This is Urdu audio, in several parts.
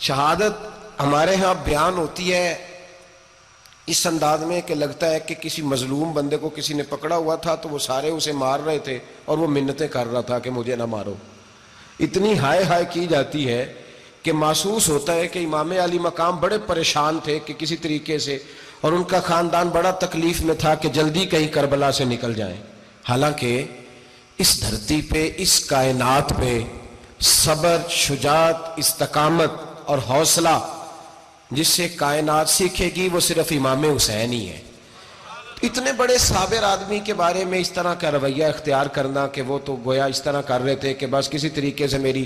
شہادت ہمارے ہاں بیان ہوتی ہے اس انداز میں کہ لگتا ہے کہ کسی مظلوم بندے کو کسی نے پکڑا ہوا تھا تو وہ سارے اسے مار رہے تھے اور وہ منتیں کر رہا تھا کہ مجھے نہ مارو. اتنی ہائے ہائے کی جاتی ہے کہ محسوس ہوتا ہے کہ امام علی مقام بڑے پریشان تھے کہ کسی طریقے سے، اور ان کا خاندان بڑا تکلیف میں تھا کہ جلدی کہیں کربلا سے نکل جائیں. حالانکہ اس دھرتی پہ، اس کائنات پہ صبر، شجاعت، استقامت اور حوصلہ جس سے کائنات سیکھے گی وہ صرف امام حسین ہی ہے. اتنے بڑے صابر آدمی کے بارے میں اس طرح کا رویہ اختیار کرنا کہ وہ تو گویا اس طرح کر رہے تھے کہ بس کسی طریقے سے میری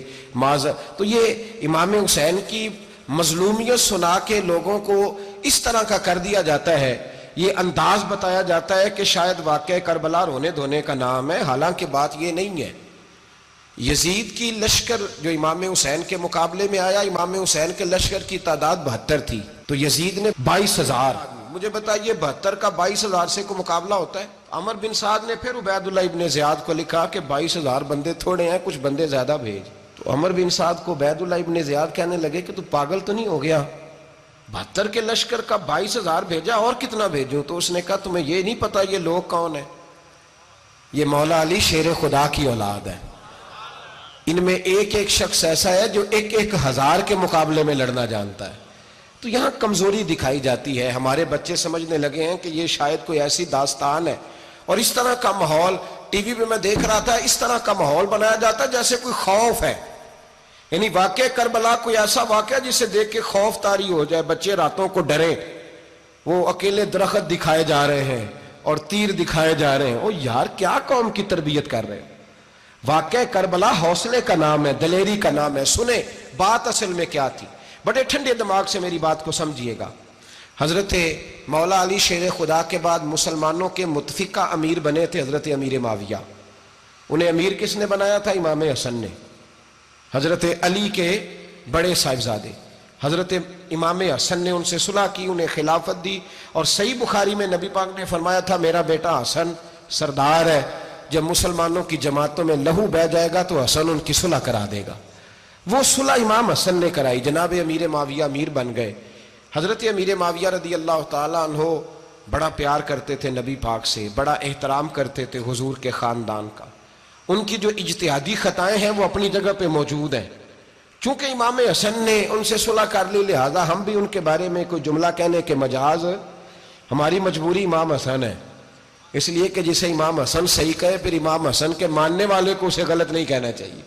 تو یہ امام حسین کی مظلومیت سنا کے لوگوں کو اس طرح کا کر دیا جاتا ہے. یہ انداز بتایا جاتا ہے کہ شاید واقعہ کربلا رونے دھونے کا نام ہے، حالانکہ بات یہ نہیں ہے. یزید کی لشکر جو امام حسین کے مقابلے میں آیا، امام حسین کے لشکر کی تعداد 72 تھی تو یزید نے 22,000. مجھے بتائیے 72 کا 22,000 سے کو مقابلہ ہوتا ہے؟ عمر بن سعد نے پھر عبید اللہ ابن زیاد کو لکھا کہ 22,000 بندے تھوڑے ہیں، کچھ بندے زیادہ بھیج. تو عمر بن سعد کو عبید اللہ ابن زیاد کہنے لگے کہ تو پاگل تو نہیں ہو گیا، 72 کے لشکر کا 22,000 بھیجا، اور کتنا بھیجوں؟ تو اس نے کہا تمہیں یہ نہیں پتا یہ لوگ کون ہیں؟ یہ مولا علی شیر خدا کی اولاد ہے. ان میں ایک ایک شخص ایسا ہے جو 1,000 کے مقابلے میں لڑنا جانتا ہے. تو یہاں کمزوری دکھائی جاتی ہے. ہمارے بچے سمجھنے لگے ہیں کہ یہ شاید کوئی ایسی داستان ہے، اور اس طرح کا ماحول ٹی وی پہ میں دیکھ رہا تھا، اس طرح کا ماحول بنایا جاتا ہے جیسے کوئی خوف ہے. یعنی واقعہ کربلا کوئی ایسا واقعہ جسے دیکھ کے خوف طاری ہو جائے، بچے راتوں کو ڈرے. وہ اکیلے درخت دکھائے جا رہے ہیں اور تیر دکھائے جا رہے ہیں. او یار کیا قوم کی تربیت کر رہے ہیں؟ واقعہ کربلا حوصلے کا نام ہے، دلیری کا نام ہے. سنیں بات اصل میں کیا تھی، بڑے ٹھنڈے دماغ سے میری بات کو سمجھیے گا. حضرت مولا علی شیر خدا کے بعد مسلمانوں کے متفقہ امیر بنے تھے حضرت امیر معاویہ. انہیں امیر کس نے بنایا تھا؟ امام حسن نے، حضرت علی کے بڑے صاحبزادے. حضرت امام حسن نے ان سے صلح کی، انہیں خلافت دی. اور صحیح بخاری میں نبی پاک نے فرمایا تھا میرا بیٹا حسن سردار ہے، جب مسلمانوں کی جماعتوں میں لہو بہہ جائے گا تو حسن ان کی صلح کرا دے گا. وہ صلح امام حسن نے کرائی. جناب امیر معاویہ امیر بن گئے. حضرت امیر معاویہ رضی اللہ تعالیٰ عنہ بڑا پیار کرتے تھے نبی پاک سے، بڑا احترام کرتے تھے حضور کے خاندان کا. ان کی جو اجتہادی خطائیں ہیں وہ اپنی جگہ پہ موجود ہیں. چونکہ امام حسن نے ان سے صلح کر لی، لہذا ہم بھی ان کے بارے میں کوئی جملہ کہنے کے مجاز، ہماری مجبوری امام حسن ہے. اس لیے کہ جسے امام حسن صحیح کہے پھر امام حسن کے ماننے والے کو اسے غلط نہیں کہنا چاہیے.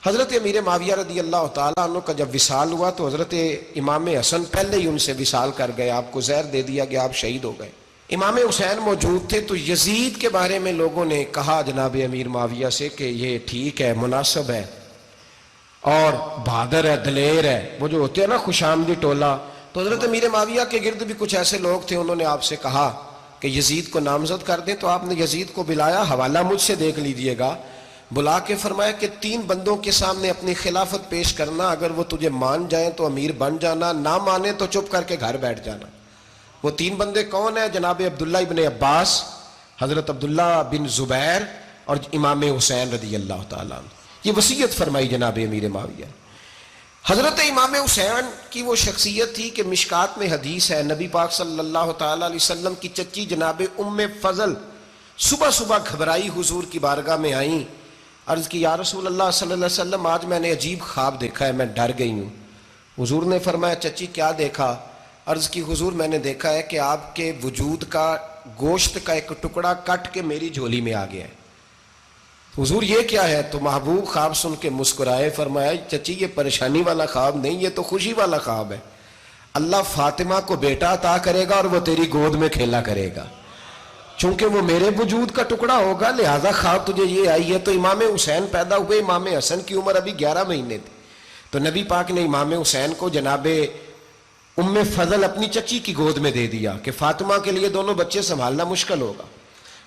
حضرت امیر معاویہ رضی اللہ تعالیٰ عنہ کا جب وصال ہوا تو حضرت امام حسن پہلے ہی ان سے وصال کر گئے، آپ کو زہر دے دیا گیا، آپ شہید ہو گئے. امام حسین موجود تھے تو یزید کے بارے میں لوگوں نے کہا جناب امیر معاویہ سے کہ یہ ٹھیک ہے، مناسب ہے اور بہادر ہے، دلیر ہے، وہ جو ہوتے ہیں نا خوش آمدی ٹولہ. تو حضرت امیر معاویہ کے گرد بھی کچھ ایسے لوگ تھے، انہوں نے آپ سے کہا کہ یزید کو نامزد کر دیں. تو آپ نے یزید کو بلایا، حوالہ مجھ سے دیکھ لیجئے گا. بلا کے فرمایا کہ 3 بندوں کے سامنے اپنی خلافت پیش کرنا، اگر وہ تجھے مان جائیں تو امیر بن جانا، نہ مانے تو چپ کر کے گھر بیٹھ جانا. وہ 3 بندے کون ہیں؟ جناب عبداللہ ابن عباس، حضرت عبداللہ بن زبیر اور امام حسین رضی اللہ تعالیٰ عنہ. یہ وصیت فرمائی جناب امیر معاویہ. حضرت امام حسین کی وہ شخصیت تھی کہ مشکات میں حدیث ہے، نبی پاک صلی اللہ تعالیٰ علیہ وسلم کی چچی جناب ام فضل صبح صبح گھبرائی حضور کی بارگاہ میں آئیں. عرض کی یا رسول اللہ صلی اللہ علیہ وسلم آج میں نے عجیب خواب دیکھا ہے، میں ڈر گئی ہوں. حضور نے فرمایا چچی کیا دیکھا؟ عرض کی حضور میں نے دیکھا ہے کہ آپ کے وجود کا گوشت کا ایک ٹکڑا کٹ کے میری جھولی میں آ گیا ہے. حضور یہ کیا ہے؟ تو محبوب خواب سن کے مسکرائے، فرمایا چچی یہ پریشانی والا خواب نہیں، یہ تو خوشی والا خواب ہے. اللہ فاطمہ کو بیٹا عطا کرے گا اور وہ تیری گود میں کھیلا کرے گا. چونکہ وہ میرے وجود کا ٹکڑا ہوگا لہذا خواب تجھے یہ آئی ہے. تو امام حسین پیدا ہوئے، امام حسن کی عمر ابھی 11 مہینے تھی. تو نبی پاک نے امام حسین کو جناب ام فضل اپنی چچی کی گود میں دے دیا کہ فاطمہ کے لیے دونوں بچے سنبھالنا مشکل ہوگا.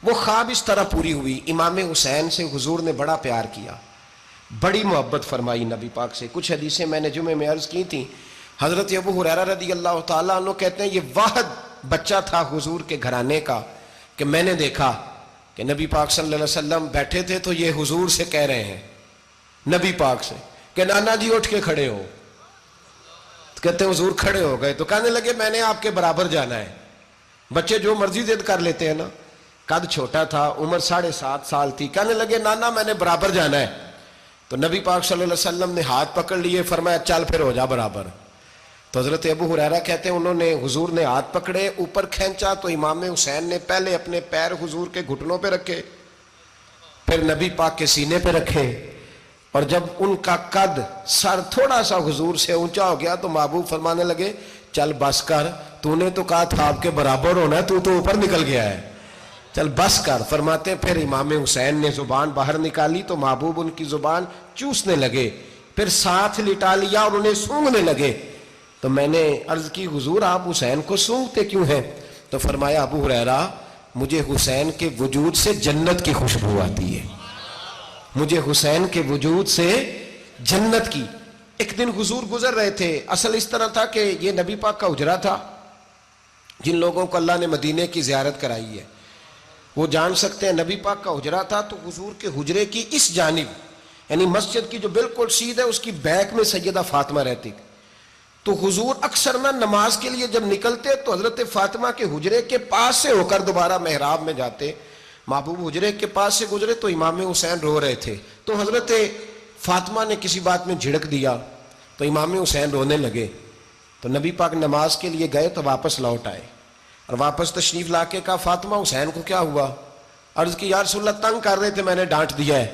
وہ خواب اس طرح پوری ہوئی. امام حسین سے حضور نے بڑا پیار کیا، بڑی محبت فرمائی نبی پاک سے. کچھ حدیثیں میں نے جمعے میں عرض کی تھیں. حضرت ابو ہریرہ رضی اللہ تعالیٰ عنہ کہتے ہیں یہ واحد بچہ تھا حضور کے گھرانے کا کہ میں نے دیکھا کہ نبی پاک صلی اللہ علیہ وسلم بیٹھے تھے تو یہ حضور سے کہہ رہے ہیں، نبی پاک سے، کہ نانا جی اٹھ کے کھڑے ہو. کہتے ہیں حضور کھڑے ہو گئے تو کہنے لگے میں نے آپ کے برابر جانا ہے. بچے جو مرضی ضد کر لیتے ہیں نا. قد چھوٹا تھا, عمر 7.5 سال تھی. کہنے لگے نانا میں نے برابر جانا ہے. تو نبی پاک صلی اللہ علیہ وسلم نے ہاتھ پکڑ لیے, فرمایا چل پھر ہو جا برابر. تو حضرت ابو ہریرہ کہتے ہیں انہوں نے, حضور نے ہاتھ پکڑے, اوپر کھینچا تو امام حسین نے پہلے اپنے پیر حضور کے گھٹنوں پہ رکھے, پھر نبی پاک کے سینے پہ رکھے, اور جب ان کا قد سر تھوڑا سا حضور سے اونچا ہو گیا تو محبوب فرمانے لگے چل بس کر, تو نے تو کہا تھا آپ کے برابر ہونا ہے, تو اوپر نکل گیا ہے, چل بس کر. فرماتے پھر امام حسین نے زبان باہر نکالی تو محبوب ان کی زبان چوسنے لگے, پھر ساتھ لٹا لیا اور انہیں سونگھنے لگے. تو میں نے عرض کی حضور آپ حسین کو سونگھتے کیوں ہیں؟ تو فرمایا ابو ہریرہ مجھے حسین کے وجود سے جنت کی خوشبو آتی ہے, مجھے حسین کے وجود سے جنت کی. ایک دن حضور گزر رہے تھے, اصل اس طرح تھا کہ یہ نبی پاک کا حجرہ تھا. جن لوگوں کو اللہ نے مدینے کی زیارت کرائی ہے وہ جان سکتے ہیں, نبی پاک کا حجرہ تھا تو حضور کے حجرے کی اس جانب یعنی مسجد کی جو بالکل سیدھ ہے اس کی بیک میں سیدہ فاطمہ رہتی. تو حضور اکثر نہ نماز کے لیے جب نکلتے تو حضرت فاطمہ کے حجرے کے پاس سے ہو کر دوبارہ محراب میں جاتے. محبوب حجرے کے پاس سے گزرے تو امام حسین رو رہے تھے, تو حضرت فاطمہ نے کسی بات میں جھڑک دیا تو امام حسین رونے لگے. تو نبی پاک نماز کے لیے گئے تو واپس لوٹ آئے, اور واپس تشریف لا کے کہا فاطمہ حسین کو کیا ہوا؟ عرض کی یا رسول اللہ تنگ کر رہے تھے میں نے ڈانٹ دیا ہے.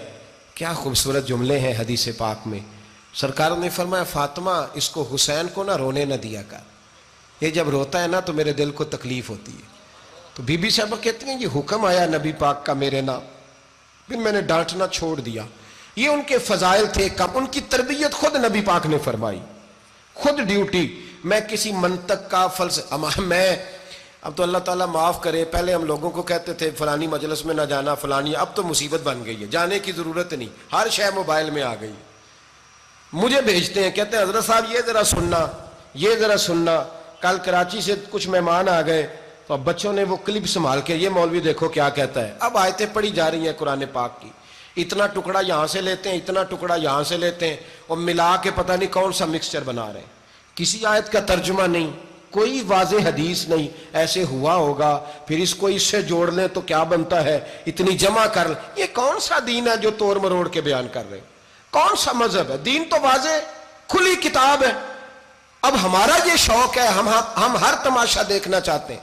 کیا خوبصورت جملے ہیں حدیث پاک میں. سرکار نے فرمایا فاطمہ اس کو حسین کو نہ رونے نہ دیا کر, یہ جب روتا ہے نا تو میرے دل کو تکلیف ہوتی ہے. تو بی بی صاحبہ کہتی ہیں یہ حکم آیا نبی پاک کا میرے نام, پھر میں نے ڈانٹنا چھوڑ دیا. یہ ان کے فضائل تھے کم, ان کی تربیت خود نبی پاک نے فرمائی, خود ڈیوٹی. میں کسی منطق کا میں اب تو اللہ تعالیٰ معاف کرے, پہلے ہم لوگوں کو کہتے تھے فلانی مجلس میں نہ جانا فلانی, اب تو مصیبت بن گئی ہے, جانے کی ضرورت نہیں, ہر شے موبائل میں آ گئی. مجھے بھیجتے ہیں کہتے ہیں حضرت صاحب یہ ذرا سننا, یہ ذرا سننا. کل کراچی سے کچھ مہمان آ گئے تو اب بچوں نے وہ کلپ سنبھال کے, یہ مولوی دیکھو کیا کہتا ہے. اب آیتیں پڑھی جا رہی ہیں قرآن پاک کی, اتنا ٹکڑا یہاں سے لیتے ہیں, اتنا ٹکڑا یہاں سے لیتے ہیں, اور ملا کے پتہ نہیں کون سا مکسچر بنا رہے ہیں. کسی آیت کا ترجمہ نہیں, کوئی واضح حدیث نہیں, ایسے ہوا ہوگا پھر اس کو اس سے جوڑ لیں تو کیا بنتا ہے, اتنی جمع کر لیں. یہ کون سا دین ہے جو توڑ مروڑ کے بیان کر رہے ہیں؟ کون سا مذہب ہے؟ دین تو واضح کھلی کتاب ہے. اب ہمارا یہ شوق ہے, ہم ہر تماشا دیکھنا چاہتے ہیں,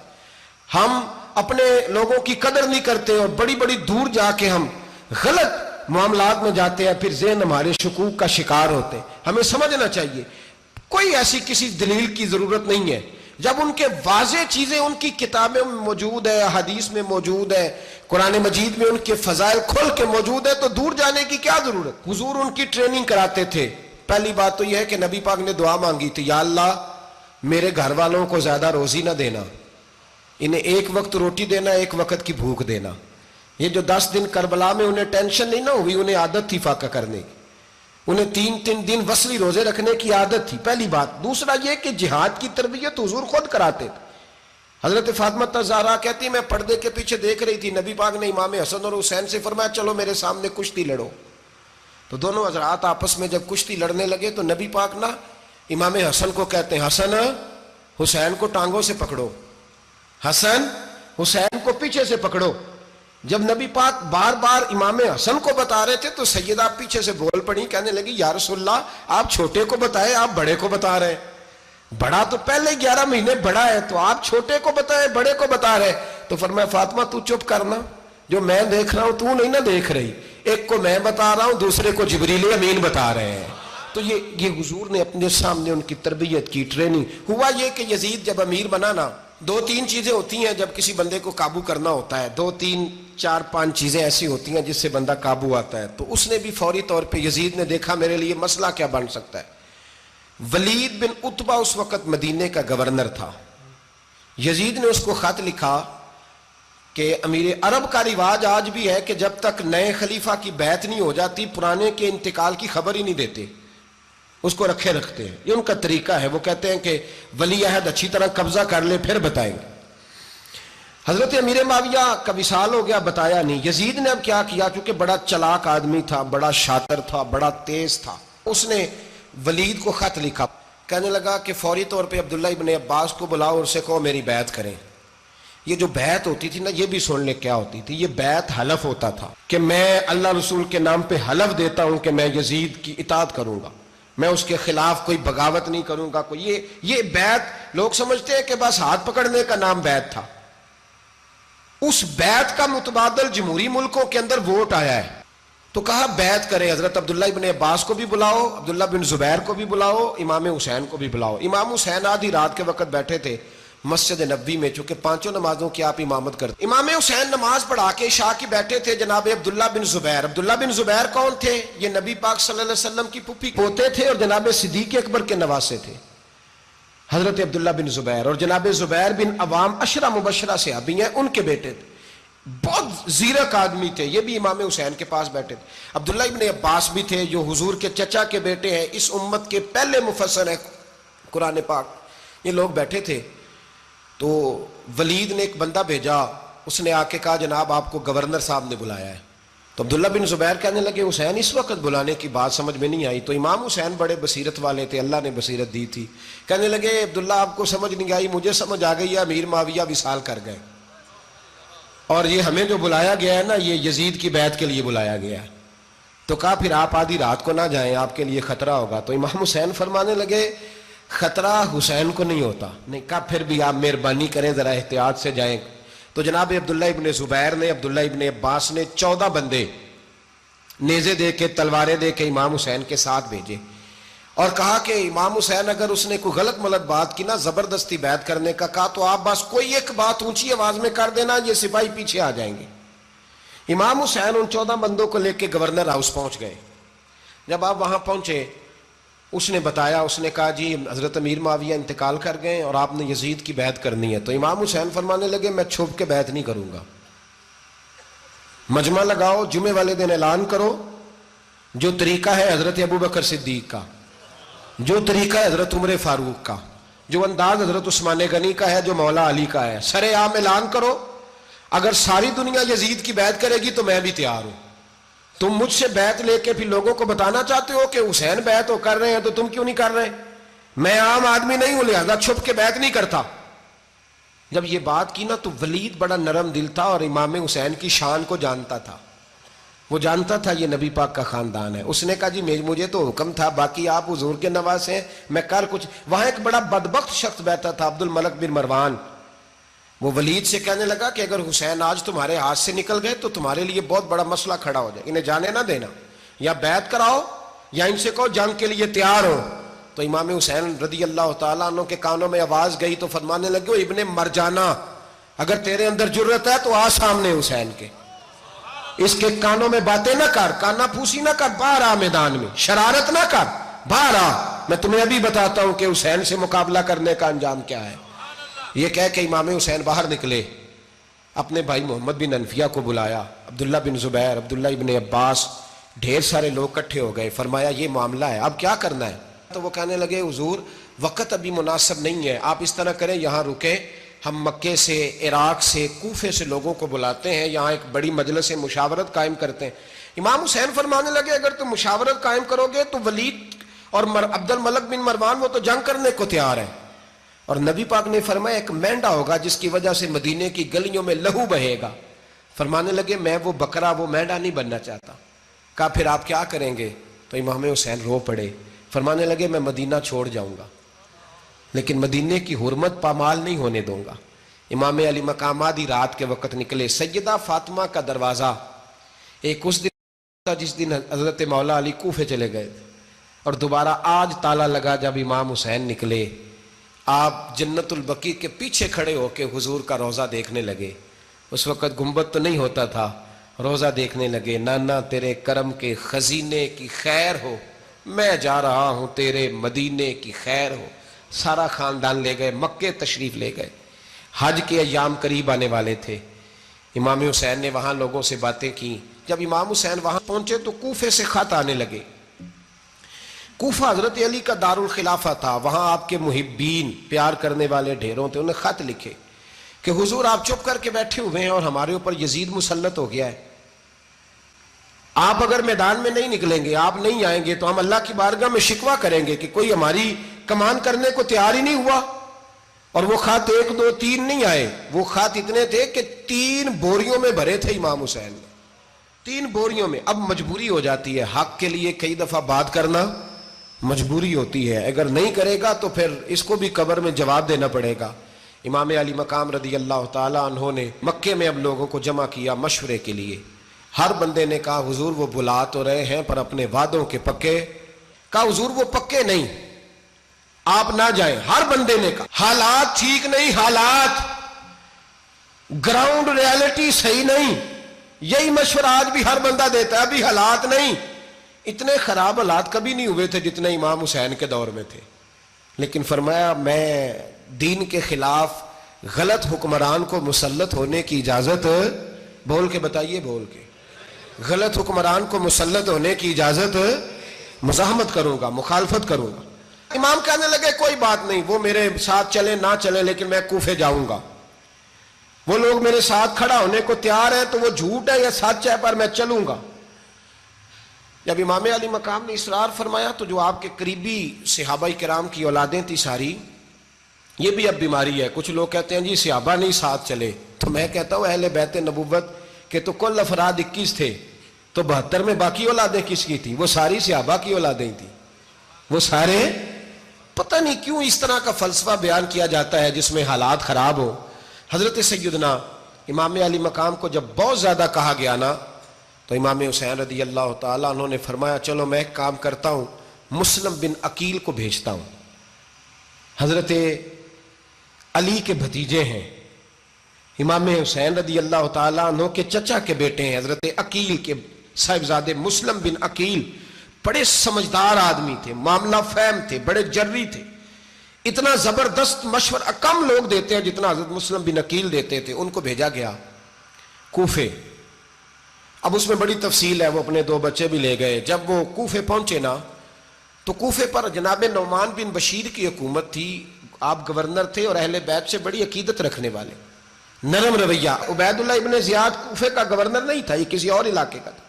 ہم اپنے لوگوں کی قدر نہیں کرتے اور بڑی بڑی دور جا کے ہم غلط معاملات میں جاتے ہیں, پھر ذہن ہمارے شکوک کا شکار ہوتے ہیں. ہمیں سمجھنا چاہیے کوئی ایسی کسی دلیل کی ضرورت نہیں ہے. جب ان کے واضح چیزیں ان کی کتابیں میں موجود ہے, حدیث میں موجود ہے, قرآن مجید میں ان کے فضائل کھل کے موجود ہے, تو دور جانے کی کیا ضرورت. حضور ان کی ٹریننگ کراتے تھے. پہلی بات تو یہ ہے کہ نبی پاک نے دعا مانگی تھی, یا اللہ میرے گھر والوں کو زیادہ روزی نہ دینا, انہیں ایک وقت روٹی دینا, ایک وقت کی بھوک دینا. یہ جو 10 دن کربلا میں انہیں ٹینشن نہیں نہ ہوئی, انہیں عادت تھی فاقہ کرنے کی, انہیں 3 دن وصلی روزے رکھنے کی عادت تھی. پہلی بات. دوسرا یہ کہ جہاد کی تربیت حضور خود کراتے تھے. حضرت فاطمہ زہرا کہتی میں پردے کے پیچھے دیکھ رہی تھی, نبی پاک نے امام حسن اور حسین سے فرمایا چلو میرے سامنے کشتی لڑو. تو دونوں حضرات آپس میں جب کشتی لڑنے لگے تو نبی پاک نا امام حسن کو کہتے ہیں حسن حسین کو ٹانگوں سے پکڑو, حسن حسین کو پیچھے سے پکڑو. جب نبی پاک بار بار امام حسن کو بتا رہے تھے تو سیدہ پیچھے سے بول پڑی, کہنے لگی یا رسول اللہ آپ چھوٹے کو بتائے, آپ بڑے کو بتا رہے. بڑا تو پہلے 11 مہینے بڑا ہے, تو آپ چھوٹے کو بتائے بڑے کو بتا رہے. تو فرمایا فاطمہ تو چپ کرنا, جو میں دیکھ رہا ہوں تو نہیں نہ دیکھ رہی, ایک کو میں بتا رہا ہوں دوسرے کو جبریل امین بتا رہے ہیں. تو یہ حضور نے اپنے سامنے ان کی تربیت کی, ٹریننگ. ہوا یہ کہ یزید جب امیر بنا نا, 2-3 چیزیں ہوتی ہیں جب کسی بندے کو قابو کرنا ہوتا ہے, 2-3-4-5 چیزیں ایسی ہوتی ہیں جس سے بندہ قابو آتا ہے. تو اس نے بھی فوری طور پہ, یزید نے دیکھا میرے لیے مسئلہ کیا بن سکتا ہے. ولید بن عتبہ اس وقت مدینے کا گورنر تھا. یزید نے اس کو خط لکھا کہ امیر عرب کا رواج آج بھی ہے کہ جب تک نئے خلیفہ کی بیعت نہیں ہو جاتی پرانے کے انتقال کی خبر ہی نہیں دیتے, اس کو رکھے رکھتے ہیں. یہ ان کا طریقہ ہے. وہ کہتے ہیں کہ ولی عہد اچھی طرح قبضہ کر لے پھر بتائیں گے. حضرت امیر معاویہ کا وصال ہو گیا, بتایا نہیں. یزید نے اب کیا کیا, کیونکہ بڑا چلاک آدمی تھا, بڑا شاطر تھا, بڑا تیز تھا, اس نے ولید کو خط لکھا کہنے لگا کہ فوری طور پہ عبداللہ ابن عباس کو بلاؤ اور اسے کہو میری بیعت کریں. یہ جو بیعت ہوتی تھی نا، یہ بھی سن لے کیا ہوتی تھی. یہ بیعت حلف ہوتا تھا کہ میں اللہ رسول کے نام پہ حلف دیتا ہوں کہ میں یزید کی اطاعت کروں گا، میں اس کے خلاف کوئی بغاوت نہیں کروں گا. کوئی یہ بیعت لوگ سمجھتے ہیں کہ بس ہاتھ پکڑنے کا نام بیعت تھا. اس بیعت کا متبادل جمہوری ملکوں کے اندر ووٹ آیا ہے. تو کہا بیعت کرے. حضرت عبداللہ ابن عباس کو بھی بلاؤ، عبداللہ بن زبیر کو بھی بلاؤ، امام حسین کو بھی بلاؤ. امام حسین آدھی رات کے وقت بیٹھے تھے مسجد نبوی میں، چونکہ پانچوں نمازوں کی آپ امامت کرتے. امام حسین نماز پڑھا کے عشاء کی بیٹھے تھے. جناب عبداللہ بن زبیر، عبداللہ بن زبیر کون تھے؟ یہ نبی پاک صلی اللہ علیہ وسلم کی پھوپھی پوتے تھے اور جناب صدیق اکبر کے نواسے تھے حضرت عبداللہ بن زبیر. اور جناب زبیر بن عوام عشرہ مبشرہ صحابی ہیں، ان کے بیٹے تھے. بہت زیرک آدمی تھے. یہ بھی امام حسین کے پاس بیٹھے تھے. عبداللہ ابن عباس بھی تھے جو حضور کے چچا کے بیٹے ہیں، اس امت کے پہلے مفسر ہیں قرآن پاک. یہ لوگ بیٹھے تھے. تو ولید نے ایک بندہ بھیجا، اس نے آ کے کہا جناب آپ کو گورنر صاحب نے بلایا ہے. تو عبداللہ بن زبیر کہنے لگے حسین اس وقت بلانے کی بات سمجھ میں نہیں آئی. تو امام حسین بڑے بصیرت والے تھے، اللہ نے بصیرت دی تھی. کہنے لگے عبداللہ آپ کو سمجھ نہیں آئی، مجھے سمجھ آ گئی ہے، امیر معاویہ وصال کر گئے اور یہ ہمیں جو بلایا گیا ہے نا، یہ یزید کی بیعت کے لیے بلایا گیا ہے. تو کہا پھر آپ آدھی رات کو نہ جائیں، آپ کے لیے خطرہ ہوگا. تو امام حسین فرمانے لگے خطرہ حسین کو نہیں ہوتا. نہیں. کہا پھر بھی آپ مہربانی کریں ذرا احتیاط سے جائیں. تو جناب عبداللہ ابن زبیر نے، عبداللہ ابن عباس نے 14 بندے نیزے دے کے، تلواریں دے کے امام حسین کے ساتھ بھیجے اور کہا کہ امام حسین اگر اس نے کوئی غلط ملت بات کی نا، زبردستی بیعت کرنے کا کہا، تو آپ بس کوئی ایک بات اونچی آواز میں کر دینا، یہ سپاہی پیچھے آ جائیں گے. امام حسین ان 14 بندوں کو لے کے گورنر ہاؤس پہنچ گئے. جب آپ وہاں پہنچے اس نے بتایا، اس نے کہا جی حضرت امیر معاویہ انتقال کر گئے اور آپ نے یزید کی بیعت کرنی ہے. تو امام حسین فرمانے لگے میں چھپ کے بیعت نہیں کروں گا. مجمع لگاؤ، جمعے والے دن اعلان کرو. جو طریقہ ہے حضرت ابو بکر صدیق کا، جو طریقہ ہے حضرت عمر فاروق کا، جو انداز حضرت عثمان غنی کا ہے، جو مولا علی کا ہے، سر عام اعلان کرو. اگر ساری دنیا یزید کی بیعت کرے گی تو میں بھی تیار ہوں. تم مجھ سے بیعت لے کے پھر لوگوں کو بتانا چاہتے ہو کہ حسین بیعت کر رہے ہیں تو تم کیوں نہیں کر رہے؟ میں عام آدمی نہیں ہوں، لہذا چھپ کے بیعت نہیں کرتا. جب یہ بات کی نا تو ولید بڑا نرم دل تھا اور امام حسین کی شان کو جانتا تھا. وہ جانتا تھا یہ نبی پاک کا خاندان ہے. اس نے کہا جی مجھے تو حکم تھا، باقی آپ حضور کے نواز ہیں، میں کر کچھ. وہاں ایک بڑا بدبخت شخص بیٹھا تھا، عبد الملک بن مروان. وہ ولید سے کہنے لگا کہ اگر حسین آج تمہارے ہاتھ سے نکل گئے تو تمہارے لیے بہت بڑا مسئلہ کھڑا ہو جائے. انہیں جانے نہ دینا، یا بیعت کراؤ یا ان سے کہو جنگ کے لیے تیار ہو. تو امام حسین رضی اللہ تعالیٰ عنہ کے کانوں میں آواز گئی تو فرمانے لگے ابن مرجانہ، اگر تیرے اندر جرت ہے تو آ سامنے حسین کے، اس کے کانوں میں باتیں نہ کر، کانا پھوسی نہ کر، باہر آ میدان میں، شرارت نہ کر، باہر آ. میں تمہیں ابھی بتاتا ہوں کہ حسین سے مقابلہ کرنے کا انجام کیا ہے. یہ کہہ کہ امام حسین باہر نکلے، اپنے بھائی محمد بن انفیہ کو بلایا، عبداللہ بن زبیر، عبداللہ ابن عباس، ڈھیر سارے لوگ اکٹھے ہو گئے. فرمایا یہ معاملہ ہے، اب کیا کرنا ہے؟ تو وہ کہنے لگے حضور وقت ابھی مناسب نہیں ہے، آپ اس طرح کریں یہاں رکیں، ہم مکے سے، عراق سے، کوفے سے لوگوں کو بلاتے ہیں، یہاں ایک بڑی مجلس مشاورت قائم کرتے ہیں. امام حسین فرمانے لگے اگر تم مشاورت قائم کرو گے تو ولید اور عبد الملک بن مروان وہ تو جنگ کرنے کو تیار ہیں. اور نبی پاک نے فرمایا ایک مینڈا ہوگا جس کی وجہ سے مدینے کی گلیوں میں لہو بہے گا. فرمانے لگے میں وہ بکرا، وہ مینڈا نہیں بننا چاہتا. کہا پھر آپ کیا کریں گے؟ تو امام حسین رو پڑے، فرمانے لگے میں مدینہ چھوڑ جاؤں گا لیکن مدینے کی حرمت پامال نہیں ہونے دوں گا. امام علی مقام آدھی رات کے وقت نکلے. سیدہ فاطمہ کا دروازہ ایک اس دن تھا جس دن حضرت مولا علی کوفے چلے گئے تھے، اور دوبارہ آج تالا لگا جب امام حسین نکلے. آپ جنت البقیع کے پیچھے کھڑے ہو کے حضور کا روضہ دیکھنے لگے. اس وقت گنبد تو نہیں ہوتا تھا، روضہ دیکھنے لگے. نانا تیرے کرم کے خزینے کی خیر ہو، میں جا رہا ہوں تیرے مدینے کی خیر ہو. سارا خاندان لے گئے، مکے تشریف لے گئے. حج کے ایام قریب آنے والے تھے. امام حسین نے وہاں لوگوں سے باتیں کی. جب امام حسین وہاں پہنچے تو کوفے سے خط آنے لگے. کوفہ حضرت علی کا دار الخلافہ تھا، وہاں آپ کے محبین، پیار کرنے والے ڈھیروں تھے. انہیں خط لکھے کہ حضور آپ چپ کر کے بیٹھے ہوئے ہیں اور ہمارے اوپر یزید مسلط ہو گیا ہے. آپ اگر میدان میں نہیں نکلیں گے، آپ نہیں آئیں گے تو ہم اللہ کی بارگاہ میں شکوہ کریں گے کہ کوئی ہماری کمان کرنے کو تیار ہی نہیں ہوا. اور وہ خط 1 2 3 نہیں آئے, وہ خط اتنے تھے کہ 3 بوریوں میں بھرے تھے امام حسین نے, 3 بوریوں میں. اب مجبوری ہو جاتی ہے, حق کے لیے کئی دفعہ بات کرنا مجبوری ہوتی ہے, اگر نہیں کرے گا تو پھر اس کو بھی قبر میں جواب دینا پڑے گا. امام علی مقام رضی اللہ تعالی عنہ نے مکے میں اب لوگوں کو جمع کیا مشورے کے لیے. ہر بندے نے کہا حضور وہ بلا تو رہے ہیں پر اپنے وعدوں کے پکے. کہا حضور وہ پکے نہیں, آپ نہ جائیں. ہر بندے نے کہا حالات ٹھیک نہیں, حالات گراؤنڈ ریالٹی صحیح نہیں. یہی مشورہ آج بھی ہر بندہ دیتا ہے, ابھی حالات نہیں. اتنے خراب حالات کبھی نہیں ہوئے تھے جتنے امام حسین کے دور میں تھے. لیکن فرمایا میں دین کے خلاف غلط حکمران کو مسلط ہونے کی اجازت, بول کے بتائیے, بول کے, غلط حکمران کو مسلط ہونے کی اجازت, مزاحمت کروں گا, مخالفت کروں گا. امام کہنے لگے کوئی بات نہیں, وہ میرے ساتھ چلے نہ چلے لیکن میں کوفے جاؤں گا. وہ لوگ میرے ساتھ کھڑا ہونے کو تیار ہے تو وہ جھوٹ ہے یا سچ ہے پر میں چلوں گا. جب امام علی مقام نے اصرار فرمایا تو جو آپ کے قریبی صحابہ کرام کی اولادیں تھی ساری, یہ بھی اب بیماری ہے. کچھ لوگ کہتے ہیں جی صحابہ نہیں ساتھ چلے, تو میں کہتا ہوں اہل بیت نبوت کے تو کل افراد 21 تھے, تو 72 میں باقی اولادیں کس کی تھیں؟ وہ ساری صحابہ کی اولادیں تھیں. وہ سارے, پتہ نہیں کیوں اس طرح کا فلسفہ بیان کیا جاتا ہے جس میں حالات خراب ہو. حضرت سیدنا امام علی مقام کو جب بہت زیادہ کہا گیا نا, تو امام حسین رضی اللہ تعالیٰ عنہ نے فرمایا چلو میں ایک کام کرتا ہوں, مسلم بن عقیل کو بھیجتا ہوں. حضرت علی کے بھتیجے ہیں, امام حسین رضی اللہ تعالیٰ عنہ کے چچا کے بیٹے ہیں حضرت عقیل کے صاحبزادے مسلم بن عقیل. بڑے سمجھدار آدمی تھے, معاملہ فہم تھے, بڑے جری تھے. اتنا زبردست مشورہ کم لوگ دیتے ہیں جتنا حضرت مسلم بن عقیل دیتے تھے. ان کو بھیجا گیا کوفے. اب اس میں بڑی تفصیل ہے, وہ اپنے 2 بچے بھی لے گئے. جب وہ کوفے پہنچے نا, تو کوفے پر جناب نعمان بن بشیر کی حکومت تھی. آپ گورنر تھے اور اہل بیت سے بڑی عقیدت رکھنے والے, نرم رویہ. عبید اللہ ابن زیاد کوفے کا گورنر نہیں تھا, یہ کسی اور علاقے کا تھا.